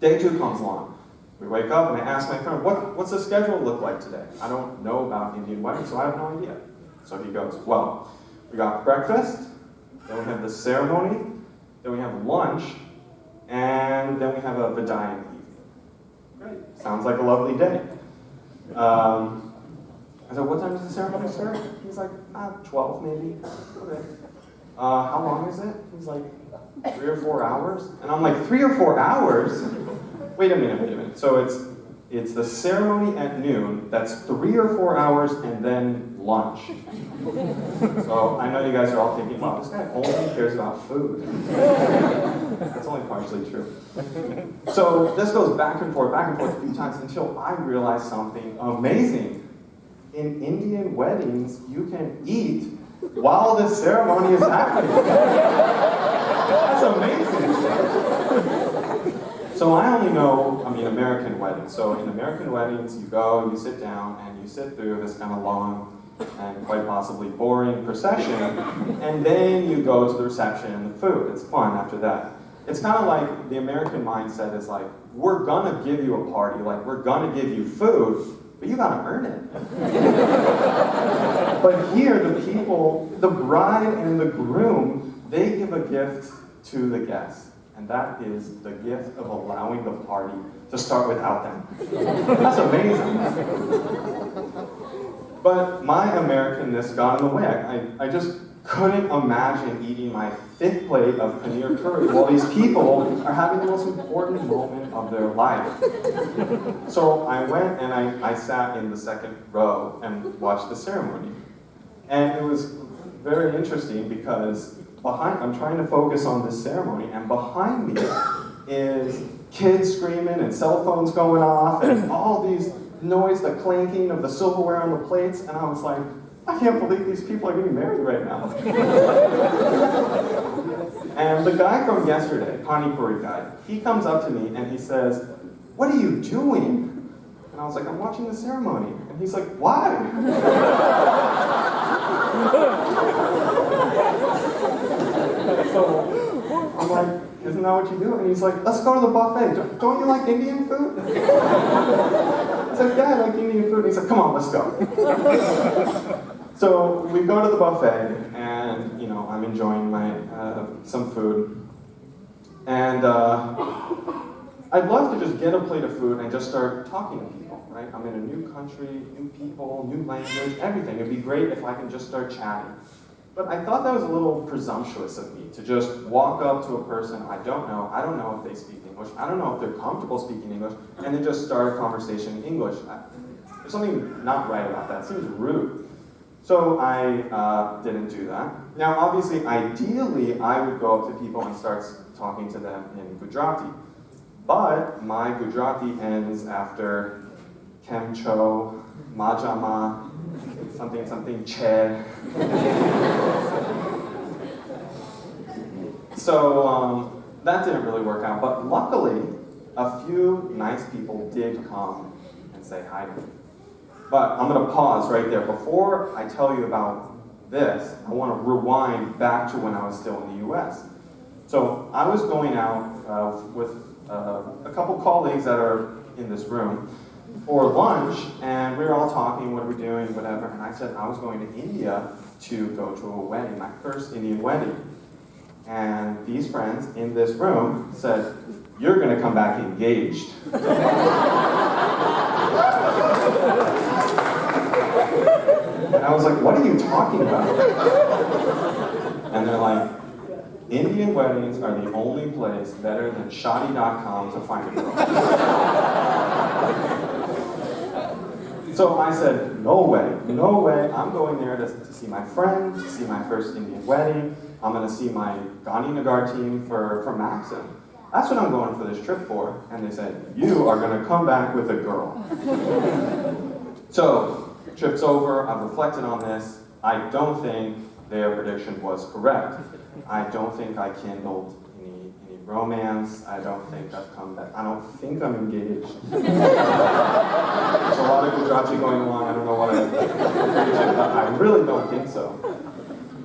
Day two comes along. We wake up and I ask my friend, what's the schedule look like today? I don't know about Indian weddings, so I have no idea. So he goes, well, we got breakfast, then we have the ceremony, then we have lunch, and then we have a vidai in the evening. Great, sounds like a lovely day. I said, what time does the ceremony start? He's like, 12 maybe. Okay. How long is it? He's like, 3 or 4 hours? And I'm like, 3 or 4 hours? Wait a minute. So it's It's the ceremony at noon, that's 3 or 4 hours, and then lunch. So I know you guys are all thinking, wow, this guy only cares about food. That's only partially true. So this goes back and forth a few times until I realized something amazing. In Indian weddings, you can eat while the ceremony is happening. That's amazing. So I only know, American weddings. So in American weddings, you go, you sit down, and you sit through this kind of long and quite possibly boring procession, and then you go to the reception and the food. It's fun after that. It's kind of like the American mindset is like, we're gonna give you a party, like we're gonna give you food, but you gotta earn it. But here, the people, the bride and the groom, they give a gift to the guests. And that is the gift of allowing the party to start without them. That's amazing. But my Americanness got in the way. I just couldn't imagine eating my 5th plate of paneer curry while these people are having the most important moment of their life. So I went and I sat in the 2nd row and watched the ceremony. And it was very interesting because I'm trying to focus on this ceremony, and behind me is kids screaming and cell phones going off and all these noise, the clanking of the silverware on the plates, and I was like, I can't believe these people are getting married right now. And the guy from yesterday, Pani Puri guy, he comes up to me and he says, "What are you doing?" And I was like, "I'm watching the ceremony." And he's like, "Why?" So I'm like, "Isn't that what you do?" And he's like, "Let's go to the buffet. Don't you like Indian food?" I was like, "Yeah, I like Indian food." And he's like, "Come on, let's go." So we go to the buffet, and I'm enjoying my some food, and I'd love to just get a plate of food and just start talking to people, right? I'm in a new country, new people, new language, everything. It'd be great if I can just start chatting. But I thought that was a little presumptuous of me to just walk up to a person I don't know if they speak English, I don't know if they're comfortable speaking English, and then just start a conversation in English. There's something not right about that. It seems rude. So I didn't do that. Now, obviously, ideally, I would go up to people and start talking to them in Gujarati. But my Gujarati ends after Kem Cho, Majama, something che. So that didn't really work out. But luckily, a few nice people did come and say hi to me. But I'm going to pause right there. Before I tell you about this, I want to rewind back to when I was still in the US. So I was going out with a couple colleagues that are in this room for lunch, and we were all talking, what are we doing, whatever, and I said I was going to India to go to a wedding, my first Indian wedding. And these friends in this room said, "You're going to come back engaged." And I was like, "What are you talking about?" And they're like, "Indian weddings are the only place better than Shadi.com to find a girl." So I said, no way, I'm going there to see my friend, to see my first Indian wedding. I'm going to see my Gandhi Nagar team for Maxim. That's what I'm going for this trip for. And they said, "You are going to come back with a girl." So, trip's over, I've reflected on this. I don't think their prediction was correct. I don't think I kindled any romance. I don't think I've come back. I don't think I'm engaged. There's a lot of Gujarati going along. I don't know what I really don't think so.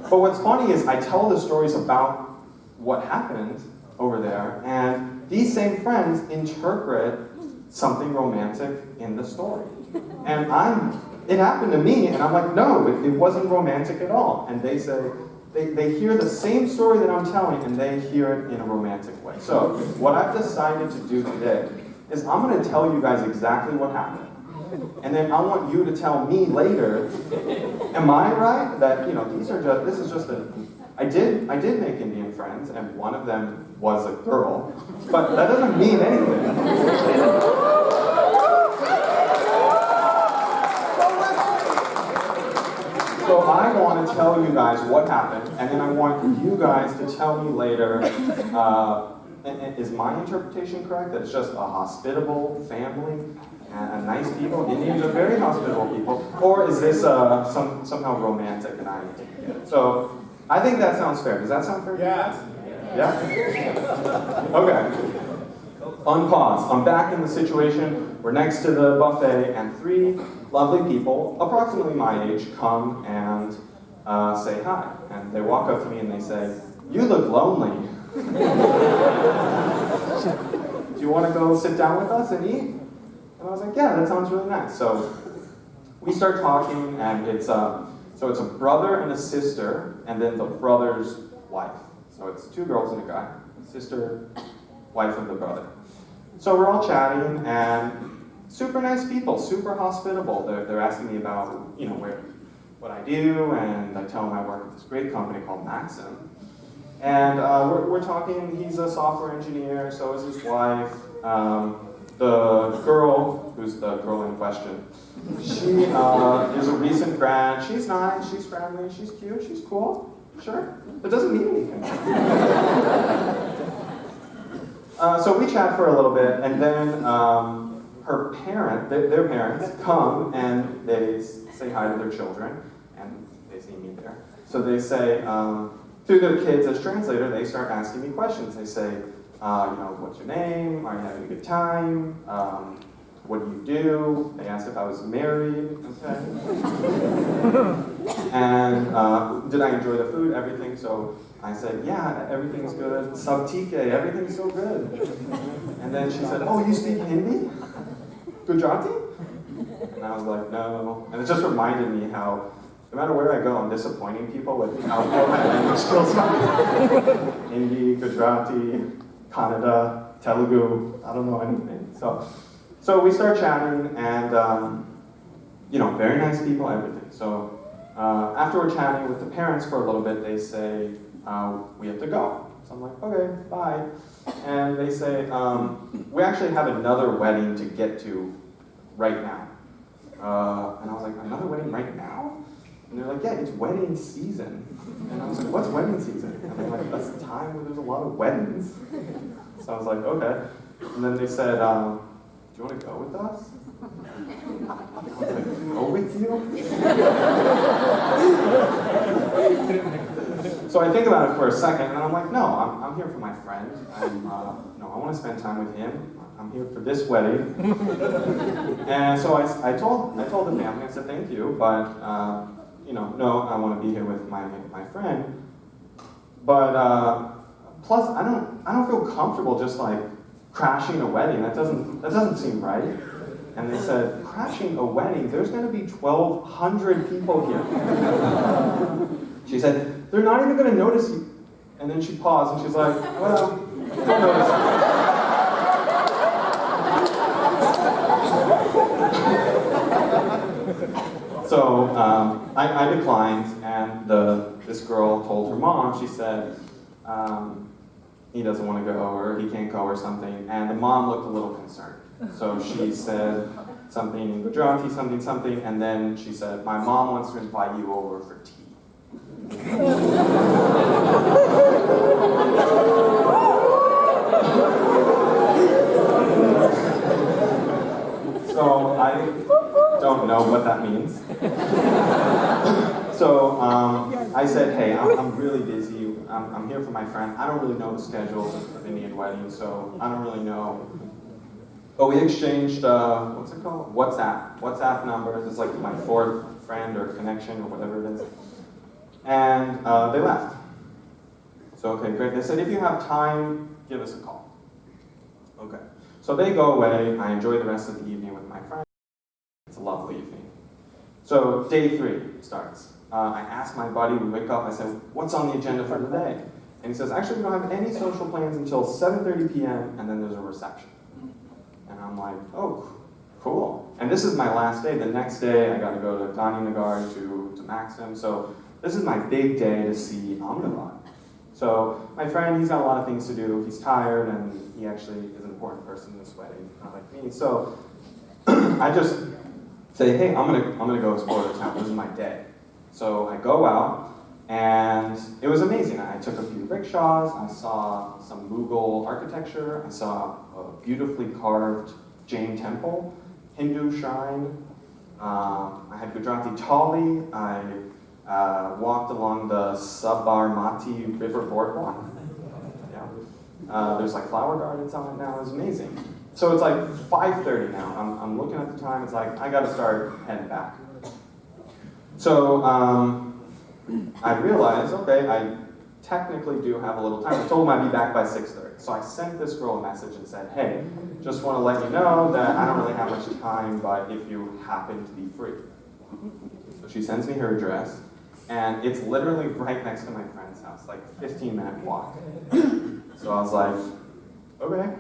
But what's funny is I tell the stories about what happened over there, and these same friends interpret something romantic in the story. And it happened to me, and I'm like, no, it wasn't romantic at all. And they say, they hear the same story that I'm telling, and they hear it in a romantic way. So what I've decided to do today is I'm going to tell you guys exactly what happened. And then I want you to tell me later, am I right? That, this is just I did make Indian friends, and one of them was a girl, but that doesn't mean anything. So I want to tell you guys what happened, and then I want you guys to tell me later, is my interpretation correct? That it's just a hospitable family and nice people? Indians are very hospitable people. Or is this somehow romantic and I need to get it? So I think that sounds fair. Does that sound fair? Yeah. Yeah? Okay. Unpause. I'm back in the situation. We're next to the buffet, and 3 lovely people, approximately my age, come and say hi. And they walk up to me and they say, "You look lonely. Do you want to go sit down with us and eat?" And I was like, "Yeah, that sounds really nice." So we start talking, and it's a brother and a sister, and then the brother's wife. So it's 2 girls and a guy, sister, wife of the brother. So we're all chatting, and super nice people, super hospitable. They're asking me about, what I do, and I tell them I work with this great company called Maxim. And we're talking, he's a software engineer, so is his wife. The girl, who's the girl in question, she is a recent grad. She's nice, she's friendly, she's cute, she's cool. Sure, it doesn't mean anything. So we chat for a little bit, and then her their parents come and they say hi to their children, and they see me there. So they say, through their kids as translator, they start asking me questions. They say, what's your name? Are you having a good time? What do you do? They asked if I was married, okay. And did I enjoy the food, everything? So I said, yeah, everything's good. Sab theek hai, everything's so good. And then she said, oh, you speak Hindi? Gujarati? And I was like, no. And it just reminded me how, no matter where I go, I'm disappointing people with how poor my language skills are. Hindi, Gujarati, Kannada, Telugu, I don't know anything. So we start chatting, and very nice people, everything. So after we're chatting with the parents for a little bit, they say, we have to go. So I'm like, okay, bye. And they say, we actually have another wedding to get to right now. And I was like, another wedding right now? And they're like, yeah, it's wedding season. And I was like, what's wedding season? And they're like, that's the time where there's a lot of weddings. So I was like, okay. And then they said, do you want to go with us? I was like, go with you? So I think about it for a second, and I'm like, no, I'm here for my friend. I want to spend time with him. I'm here for this wedding. And so I told the family, I said, thank you, but no, I want to be here with my friend. But plus, I don't feel comfortable just like crashing a wedding. That doesn't seem right. And they said, crashing a wedding? There's going to be 1,200 people here. She said, they're not even going to notice you. And then she paused and she's like, well, they'll notice you. So I declined, and this girl told her mom, she said, he doesn't want to go, or he can't go, or something. And the mom looked a little concerned. So she said something in Gujarati, something, and then she said, my mom wants to invite you over for tea. So I don't know what that means. So I said, hey, I'm really busy. I'm here for my friend. I don't really know the schedules of Indian weddings, so I don't really know. But we exchanged, what's it called? WhatsApp numbers. It's like my 4th friend or connection or whatever it is. And they left. So, okay, great. They said, if you have time, give us a call. Okay. So they go away. I enjoy the rest of the evening with my friend. It's a lovely evening. So day 3 starts. I asked my buddy, we wake up, I said, what's on the agenda for today? And he says, actually, we don't have any social plans until 7:30 p.m., and then there's a reception. And I'm like, oh, cool. And this is my last day. The next day, I got to go to Gandhinagar to Maxim. So this is my big day to see Ahmedabad. So my friend, he's got a lot of things to do. He's tired, and he actually is an important person in this wedding, not like me. So I just say, hey, I'm gonna go explore the town. This is my day. So I go out, and it was amazing. I took a few rickshaws, I saw some Mughal architecture, I saw a beautifully carved Jain temple, Hindu shrine, I had Gujarati thali, I walked along the Sabarmati River boardwalk. Yeah. There's like flower gardens on it now, it's amazing. So it's like 5:30 now, I'm looking at the time, it's like, I gotta start heading back. So I realized, okay, I technically do have a little time. I told him I'd be back by 6:30. So I sent this girl a message and said, hey, just want to let you know that I don't really have much time, but if you happen to be free. So she sends me her address, and it's literally right next to my friend's house, like 15-minute walk. So I was like, okay.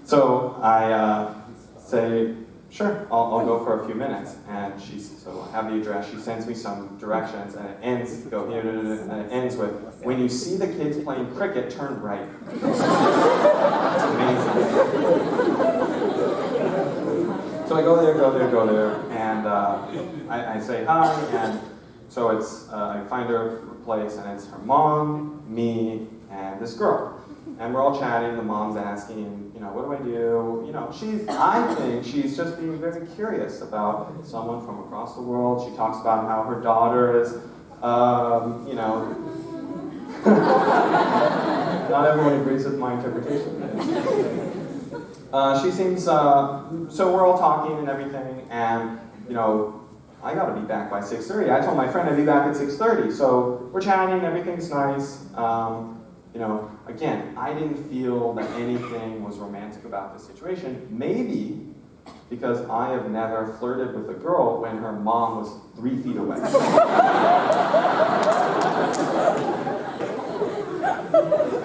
So I say, sure, I'll go for a few minutes. And so I have the address, she sends me some directions, and it ends, go here, and it ends with, when you see the kids playing cricket, turn right. It's amazing. So I go there, and I say hi, and so it's, I find her place, and it's her mom, me, and this girl. And we're all chatting, the mom's asking, what do I do? I think she's just being very curious about someone from across the world. She talks about how her daughter is, not everyone agrees with my interpretation. She seems, so we're all talking and everything, and, I gotta be back by 6:30. I told my friend I'd be back at 6:30, so we're chatting, everything's nice. Again, I didn't feel that anything was romantic about the situation. Maybe because I have never flirted with a girl when her mom was 3 feet away.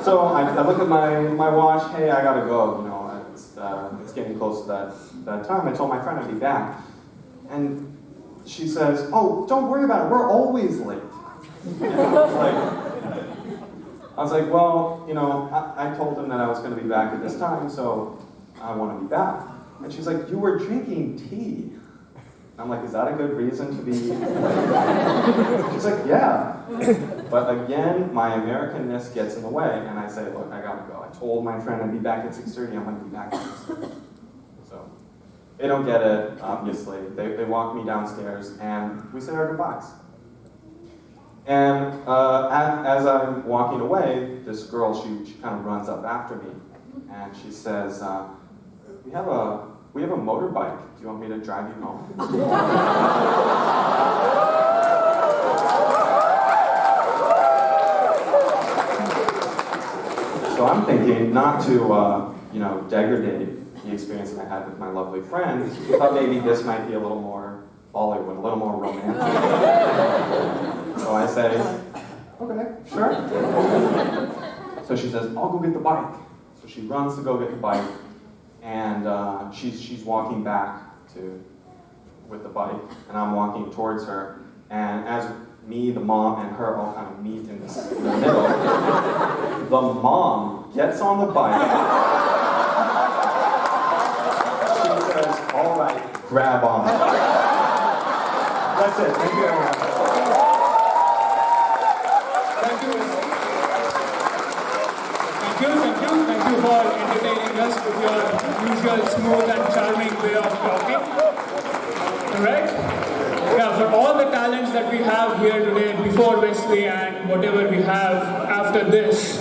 So I look at my watch, hey, I gotta go, it's getting close to that time. I told my friend I'd be back. And she says, oh, don't worry about it, we're always late. I was like, well, I told him that I was going to be back at this time, so I want to be back. And she's like, you were drinking tea. I'm like, is that a good reason to be? She's like, yeah. But again, my Americanness gets in the way, and I say, look, I gotta go. I told my friend I'd be back at 6:30, I'm gonna be back at 6:30. So, they don't get it, obviously. They walk me downstairs, and we say our goodbyes. And as I'm walking away, this girl, she kind of runs up after me, and she says, we have a motorbike. Do you want me to drive you home? So I'm thinking not to, degrade the experience that I had with my lovely friend. I thought maybe this might be a little more Bollywood, a little more romantic. So I say, okay, sure. So she says, I'll go get the bike. So she runs to go get the bike, and she's walking back with the bike, and I'm walking towards her, and as me, the mom, and her all kind of meet in the middle, the mom gets on the bike. She says, all right, grab on. That's it. Thank you, everyone. Thank you for entertaining us with your usual smooth and charming way of talking. Right? Yeah, for all the talents that we have here today, before Wesley and whatever we have after this,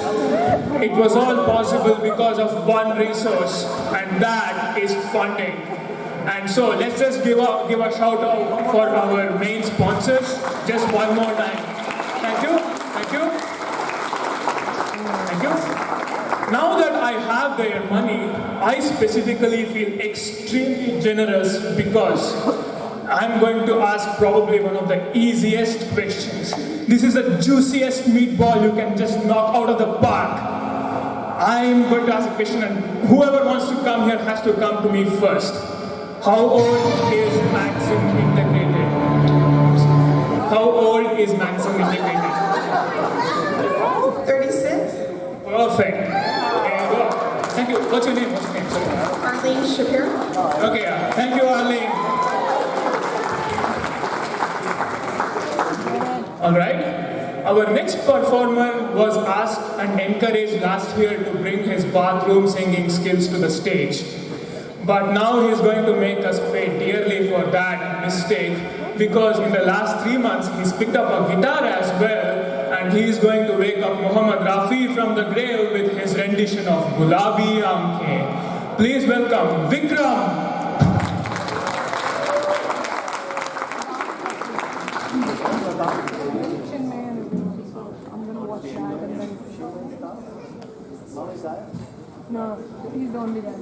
it was all possible because of one resource, and that is funding. And so let's just give a shout out for our main sponsors just one more time. Thank you. Thank you. Thank you. Now that I have their money, I specifically feel extremely generous because I'm going to ask probably one of the easiest questions. This is the juiciest meatball you can just knock out of the park. I'm going to ask a question, and whoever wants to come here has to come to me first. How old is Maxim Integrated? How old is Maxim Integrated? 36. Perfect. There you go. Thank you. What's your name? Sorry. Arlene Shapiro. Okay, thank you, Arlene. Alright? Our next performer was asked and encouraged last year to bring his bathroom singing skills to the stage. But now he's going to make us pay dearly for that mistake, because in the last 3 months he's picked up a guitar as well, and he is going to wake up Muhammad Rafi from the grave with his rendition of Gulabi Aankhein. Please welcome Vikram. No, please don't be that.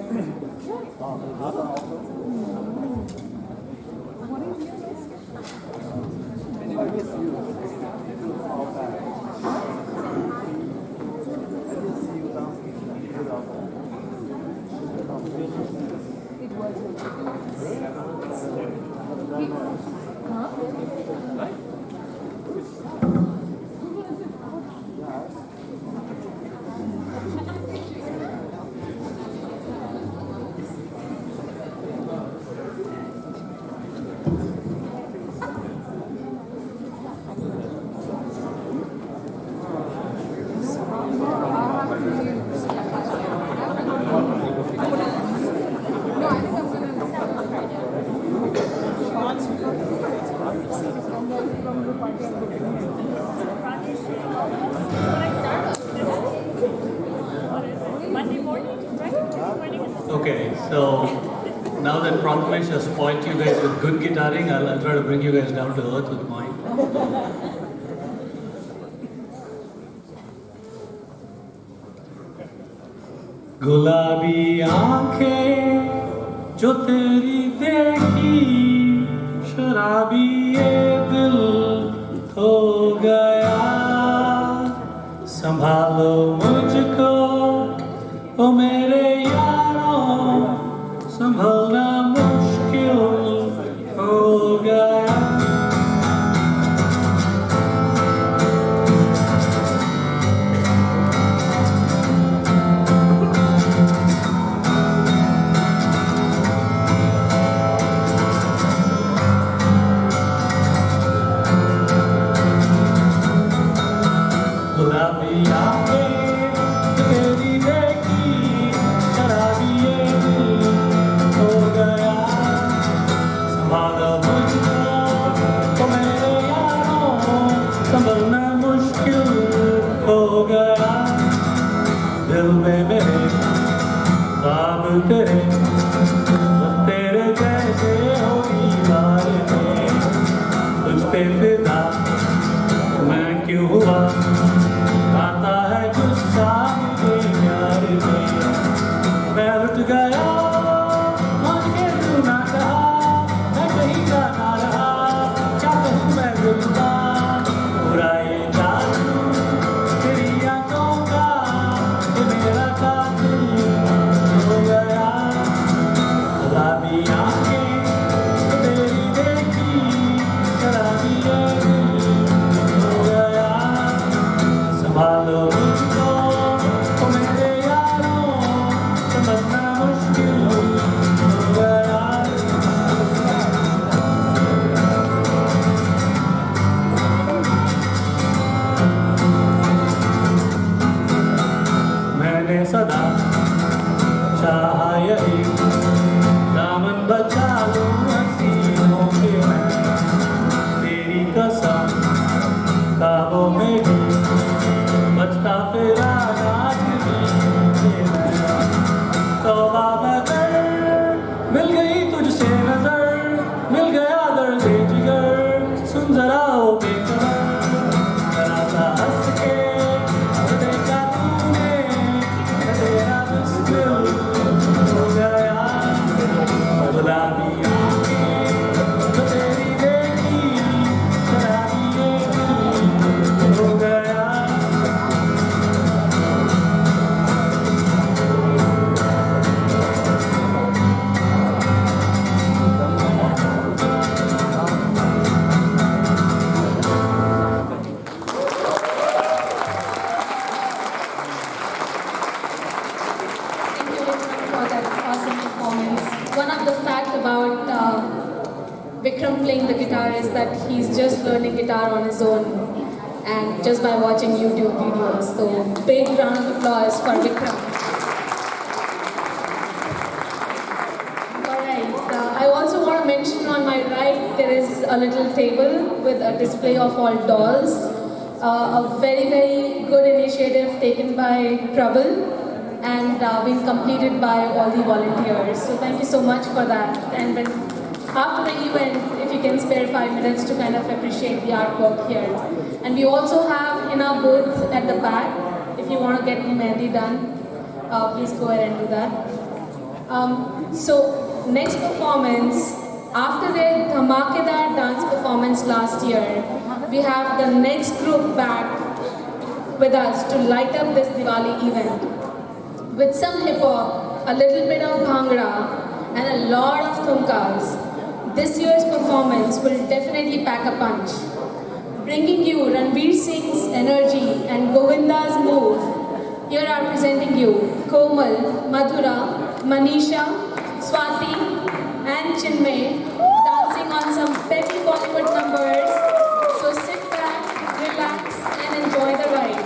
Okay, so now that Prathamesh has spoiled you guys with good guitaring, I'll try to bring you guys down to earth with mine. गुलाबी आंखें जो तेरी देखी शराबी ये दिल हो गया संभालो मुझको ओ मेरे यारों संभलना मुश्किल हो गया तेरे जैसे हो दीवार में तुझ पे फिदा मैं क्यों हुआ आता है गुस्सा मेरे प्यार में मैं उठ गया मान के तू ना कहा मैं कहीं का ना रहा क्या कहूँ मैं गुस्सा पूरा ये जादू तेरी आंखों का ये मेरा कातिल हो गया गुलाबी आंखें तेरी देखी शराबी ये दिल हो गया संभालो मुझको ओ मेरे यारों समझना मुश्किल हो गया realize that he's just learning guitar on his own and just by watching YouTube videos. So big round of applause for Vikram. Alright, I also want to mention on my right there is a little table with a display of all dolls. A very, very good initiative taken by Trouble and being completed by all the volunteers. So thank you so much for that. And then after the event, if you can spare 5 minutes to kind of appreciate the artwork here. And we also have in our booth at the back, if you want to get the mehndi done, please go ahead and do that. So next performance, after their dhamakedar dance performance last year, we have the next group back with us to light up this Diwali event. With some hip hop, a little bit of bhangra, and a lot of thumkas, this year's performance will definitely pack a punch. Bringing you Ranveer Singh's energy and Govinda's move, here are presenting you Komal, Madhura, Manisha, Swati, and Chinmay dancing on some peppy Bollywood numbers. So sit back, relax, and enjoy the ride.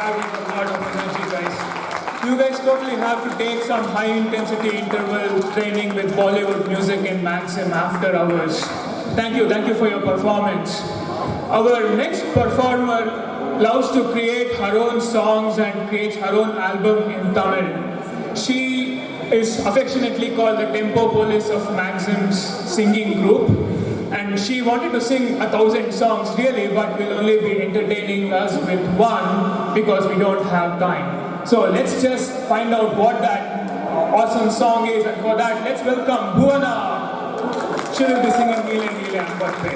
having a lot of energy, guys. You guys totally have to take some high-intensity interval training with Bollywood music in Maxim after hours. Thank you for your performance. Our next performer loves to create her own songs and creates her own album in Tamil. She is affectionately called the Tempo Police of Maxim's singing group. And she wanted to sing 1,000 songs really, but will only be entertaining us with one because we don't have time. So let's just find out what that awesome song is, and for that, let's welcome Bhuwana. She will be singing Neele Neele Ambatte.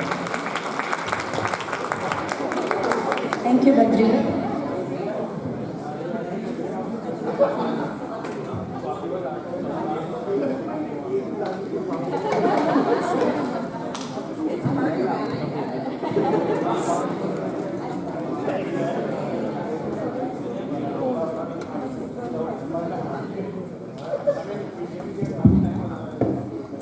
Thank you, Badri.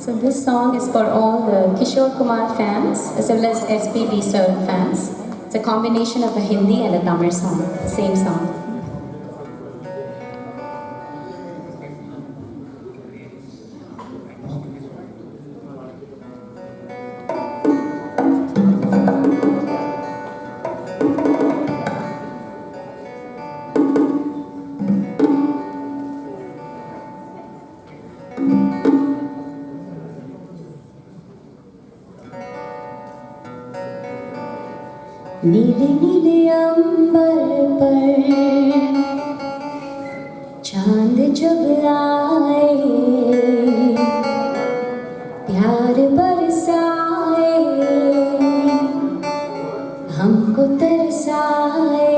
So this song is for all the Kishore Kumar fans as well as SPB Sir fans. It's a combination of a Hindi and a Tamil song, same song. नीले नीले अंबर पर चांद जब आए, प्यार बरसाए, हमको तरसाए,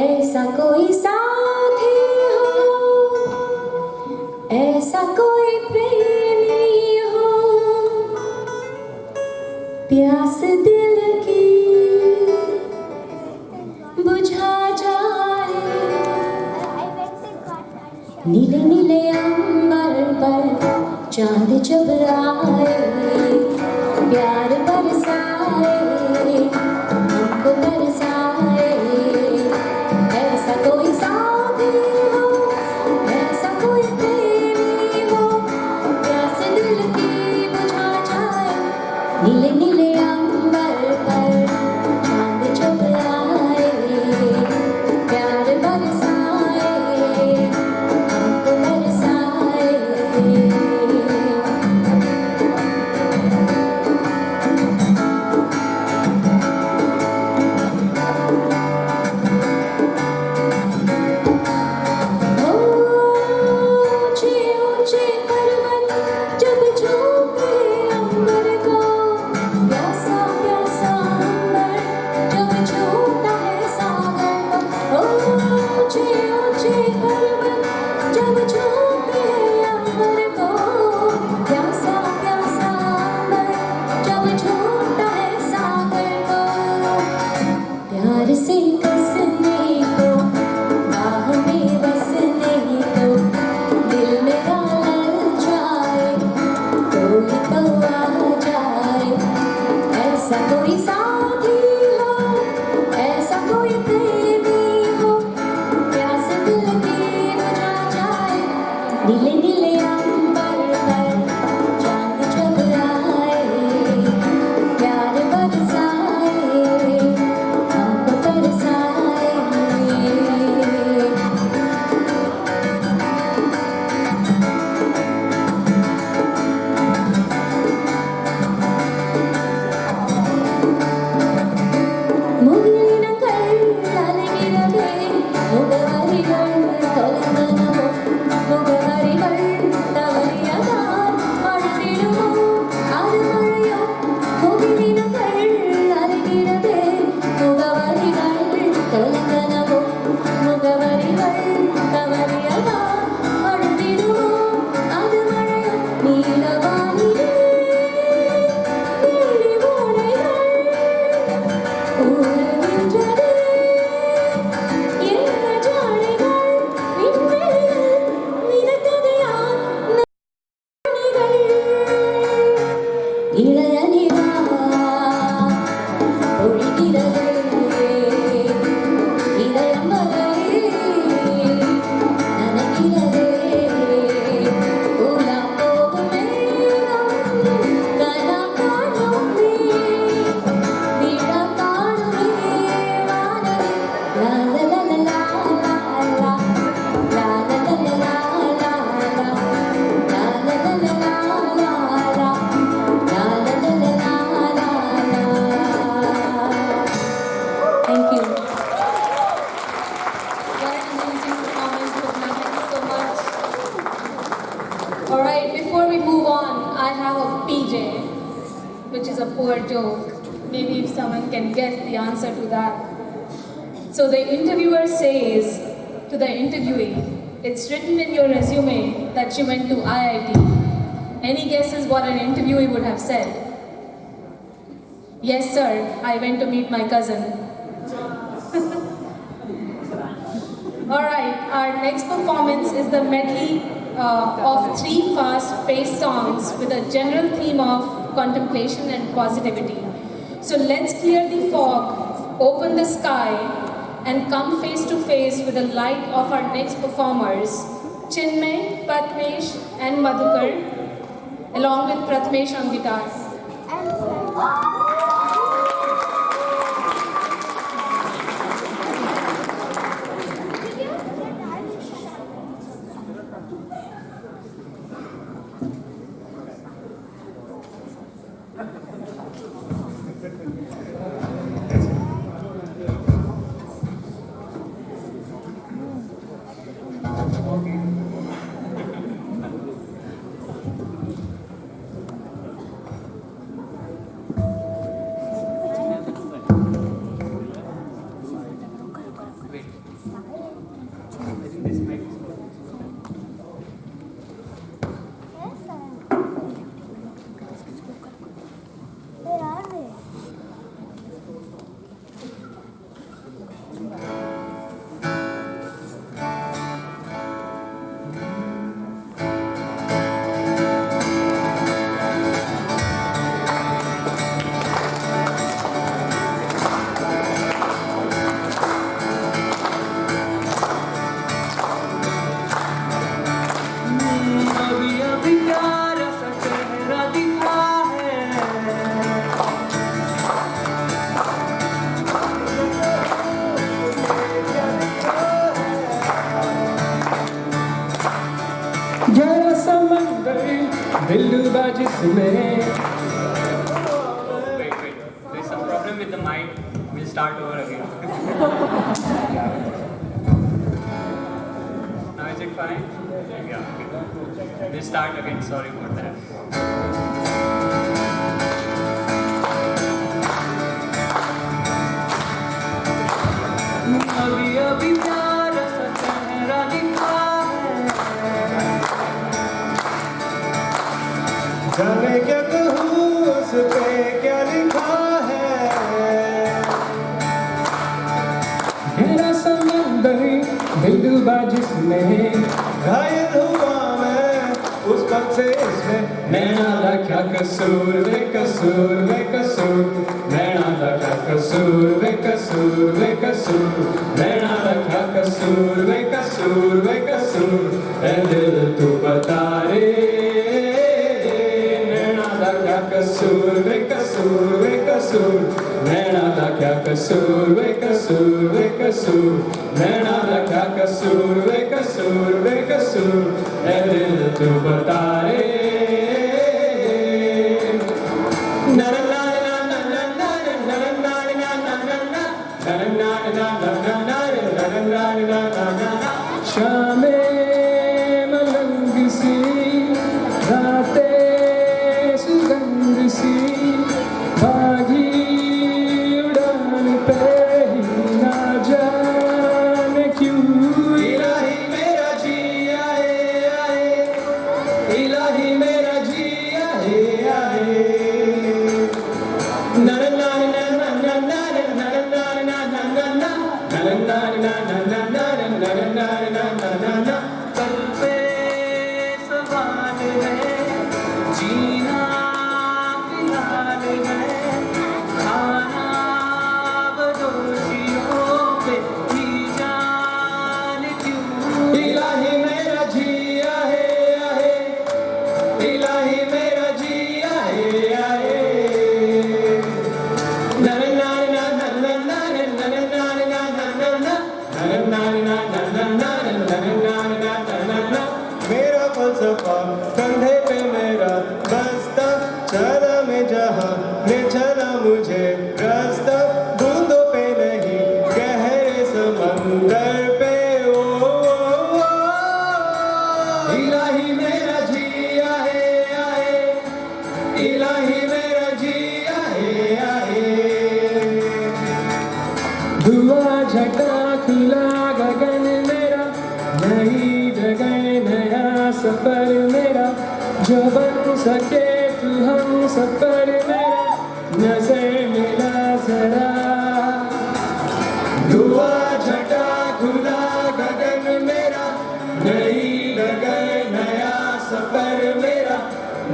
ऐसा कोई साथी हो, ऐसा कोई प्रेमी हो, प्यास दिल की बुझा जाए। नीले नीले अंबर पर चांद जब आए, प्यार बरसाए, हमको तरसाए, ऐसा कोई साथी हो, ऐसा कोई प्रेमी हो, प्यास दिल की बुझा जाए। नीले नीले अंबर पर चांद जब आए, प्यार बरसाए, हमको तरसाए। anyone can guess the answer to that. So the interviewer says to the interviewee, it's written in your resume that you went to IIT. Any guesses what an interviewee would have said? Yes, sir, I went to meet my cousin. Alright, our next performance is the medley of 3 fast-paced songs with a general theme of contemplation and positivity. So let's clear the fog, open the sky, and come face to face with the light of our next performers, Chinmay, Patmesh, and Madhukar, along with Pratmesh on guitar. Wait. There's some problem with the mic. We'll start over again. Now is it fine? Yeah. We'll start again. Sorry about that. अभी अभी प्यार सा चेहरा दिखा है, जाने क्या कहूँ उस पे क्या लिखा है, गहरा समंदर दिल डूबा जिसमें, घायल हुआ मैं उस पल से इसमें, नैना दा क्या कसूर वे कसूर वे कसूर, नैना दा क्या कसूर वे कसूर वे कसूर, नैना दा क्या कसूर वे कसूर वे कसूर, ऐ दिल तू बता रे, नैना दा क्या कसूर वे कसूर वे कसूर, नैना दा क्या कसूर वे कसूर वे कसूर, नैना दा क्या कसूर वे कसूर वे कसूर, ऐ दिल तू बता रे। शामें मलंग सी, रातें सुगंध सी, भागी उड़ान पे ही ना जाने क्यों, इलाही मेरा जी आए आए, इलाही मेरा जी आए आए, ना ना ना ना ना ना ना ना ना ना ना ना, पल पे सवाल है, जीना फिलहाल है, खाना बदोशियों पे ही जान क्यों, इलाही मेरा जी आहे आहे, इलाही मेरा जी आहे आहे, ना ना ना ना ना ना ना ना ना ना ना ना ना ना ना ना ना ना धुआं झटा खुला गगन मेरा, नई जगह नया सफर मेरा, जो बन सके तू हम सफर मेरा, नजर मिला जरा। धुआं झटा खुला गगन मेरा, नई जगह नया सफर मेरा,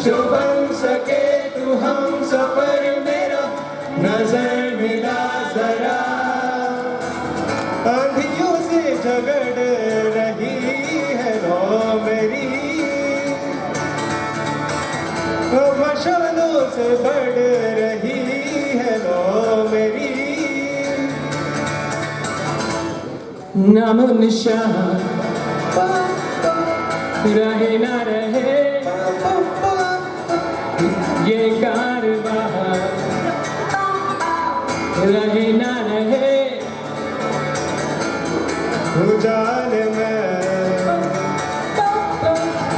जो बन सके तू हम सफर मेरा, नजर मिला जरा। आंधियों से झगड़ रही है रो मेरी, मशालों से बढ़ रही है रो मेरी। नाम निशान रहे ना रहे ये कारवां, रहे ना रहे उजाल में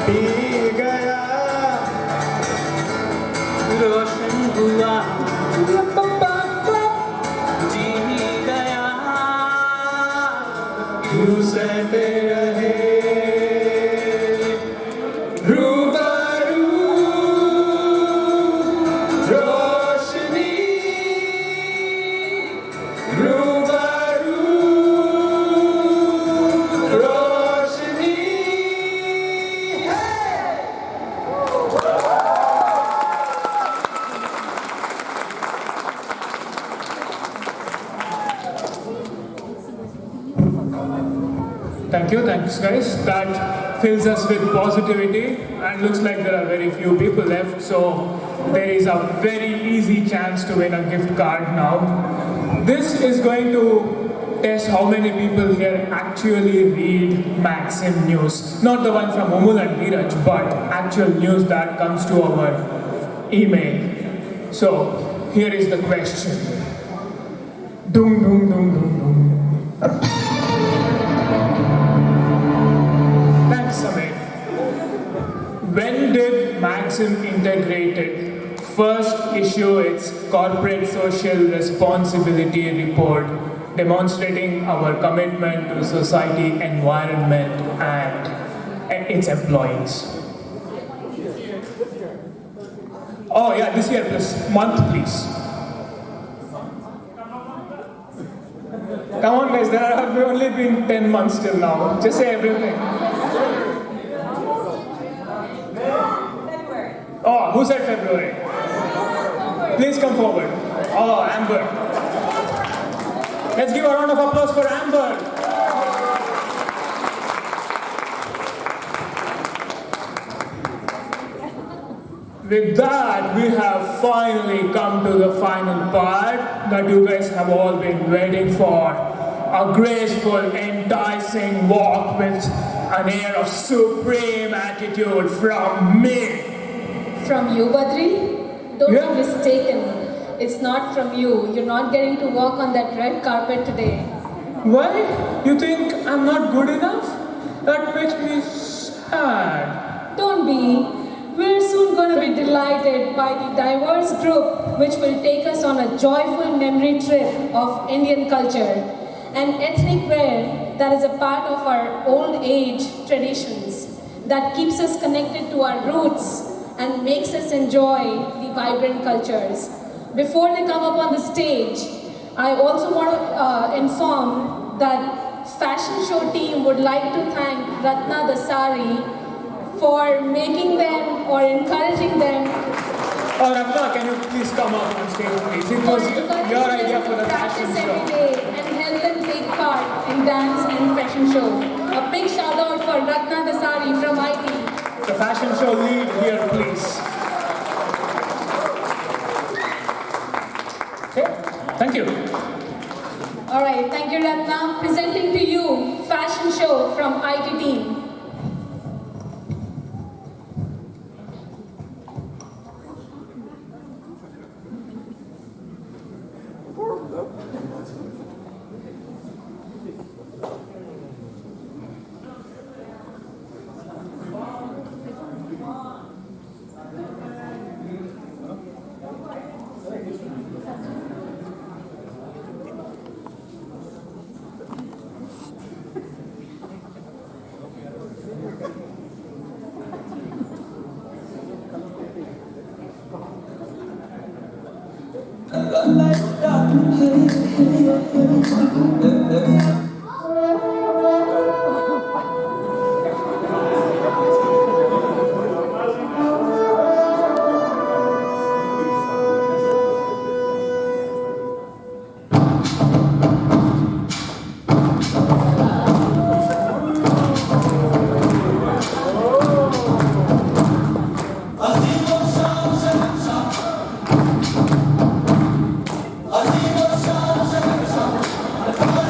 पी गया, रोशन हुआ जी गया, क्यों सहते रहे रूबरू रोशनी, रूबरू रोशनी है। Thanks guys. That fills us with positivity, and looks like there are very few people left, so there is a very easy chance to win a gift card now. This is going to test how many people here actually read Maxim news. Not the one from Umul and Neeraj, but actual news that comes to our email. So, here is the question. Dum dum dum dum dum. Thanks, Samir. When did Maxim Integrated first issue its corporate social responsibility report, demonstrating our commitment to society, environment, and its employees? Oh yeah, this year plus month, please. Come on guys, there have only been 10 months till now. Just say everything. Oh, who said February? Please come forward. Oh, Amber. Let's give a round of applause for Amber. With that, we have finally come to the final part that you guys have all been waiting for. A graceful, enticing walk with an air of supreme attitude from me. From you, Badri? Don't be mistaken. It's not from you. You're not getting to walk on that red carpet today. Why? You think I'm not good enough? That makes me sad. Don't be. We're soon going to be delighted by the diverse group which will take us on a joyful memory trip of Indian culture and ethnic wear that is a part of our old age traditions that keeps us connected to our roots and makes us enjoy the vibrant cultures. Before they come up on the stage, I also want to inform that fashion show team would like to thank Ratna Dasari for making them or encouraging them. Oh, Ratna, can you please come up on stage, please? It was your idea for the fashion show. Every day and help them take part in dance and fashion show. A big shout out for Ratna Dasari from IT. The fashion show lead here, please. Okay, thank you. All right, thank you, Ratna. Presenting to you, fashion show from IT team. Come on.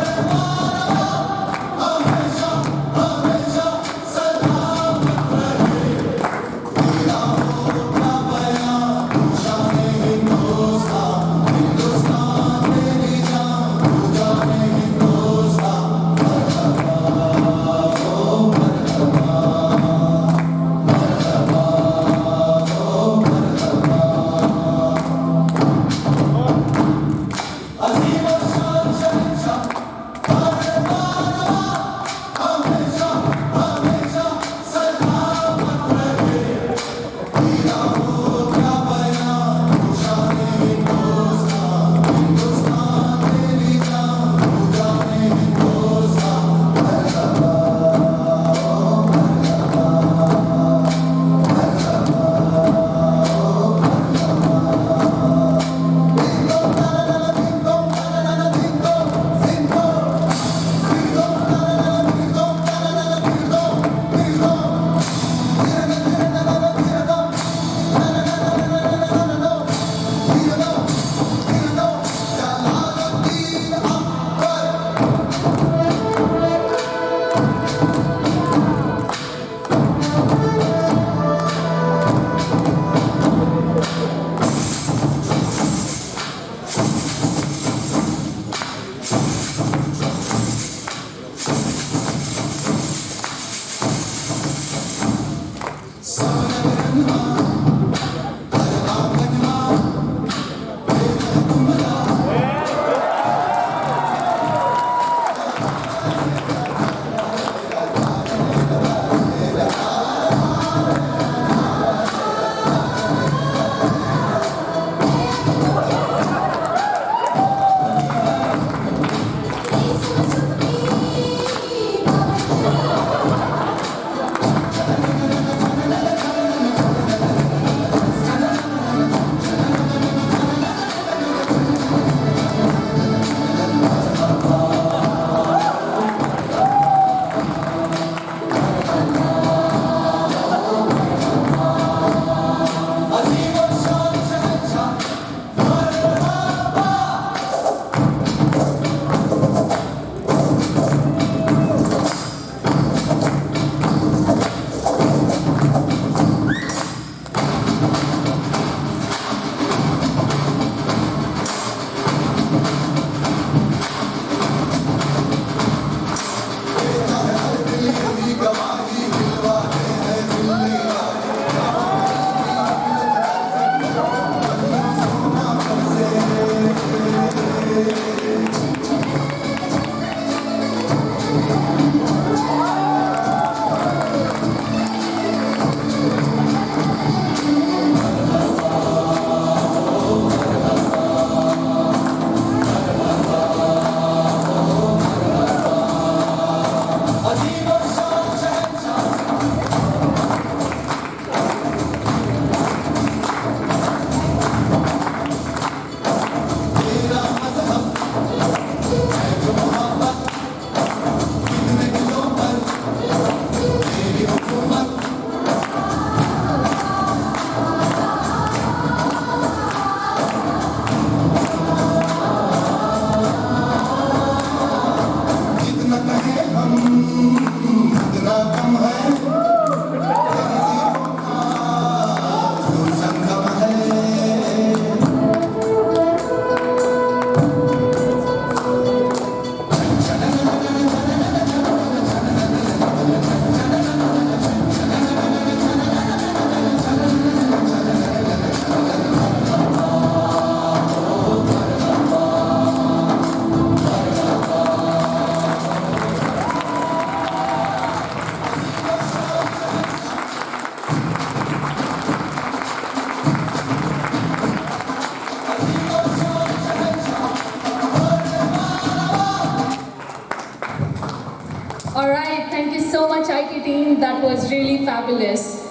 Alright, thank you so much IT team, that was really fabulous.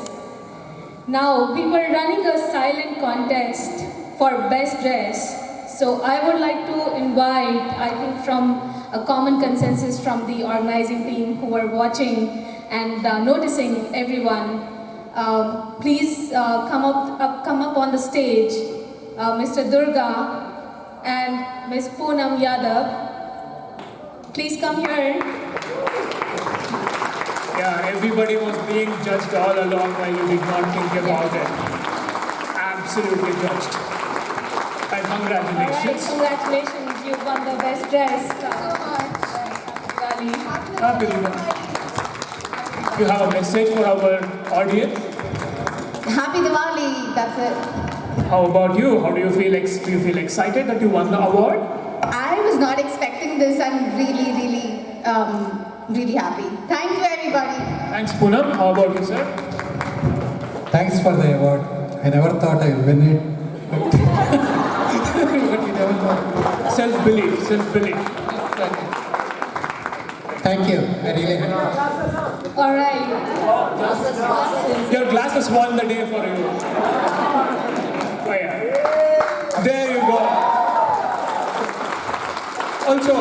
Now, we were running a silent contest for best dress. So I would like to invite, I think from a common consensus from the organizing team who were watching and noticing everyone, please come up on the stage, Mr. Durga and Ms. Poonam Yadav. Please come here. Yeah, everybody was being judged all along while you did not think about it. Absolutely judged. And congratulations. Alright, congratulations, you won the best dress. Happy Diwali. You have a message for our audience? Happy Diwali, that's it. How about you? How do you feel? Do you feel excited that you won the award? I was not expecting this. I'm really happy. Thank you, everybody. Thanks, Poonam. How about you, sir? Thanks for the award. I never thought I'd win it. Self-belief, self-belief. Thank you. I really happy. Alright. Your glasses won the day for you. Oh yeah. There you go. Also,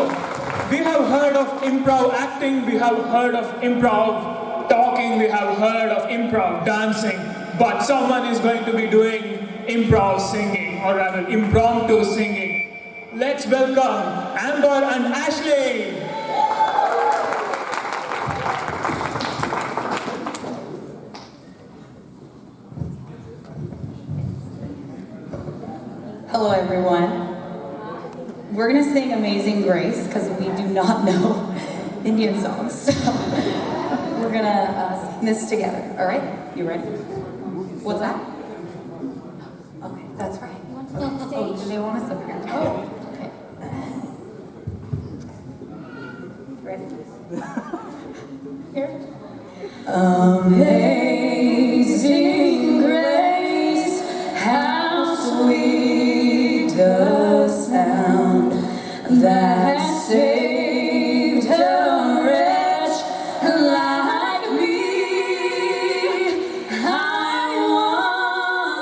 we have heard of improv acting, we have heard of improv talking, we have heard of improv dancing, but someone is going to be doing improv singing, or rather impromptu singing. Let's welcome Amber and Ashley. Hello everyone. We're going to sing Amazing Grace because we do not know Indian songs. So we're going to sing this together. All right? You ready? What's that? Okay, that's right. Oh, do they want us up here? Oh, okay. Ready? Here. Amazing grace, how sweet the sound that saved a wretch like me. I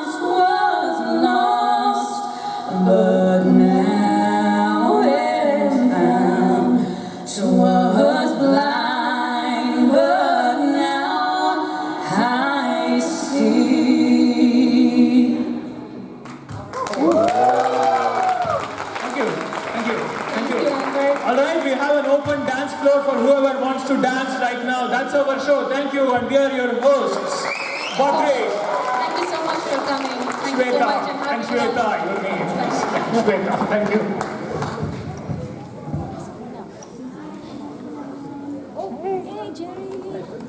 once was lost, but now am found. Was blind, but now I see. Thank you. Alright, we have an open dance floor for whoever wants to dance right now. That's our show. Thank you, and we are your hosts. Badri, Thank you so much for coming. Thank you so Shweta, much and Shweta, your name. Shweta, thank you. Oh, hey, Jerry.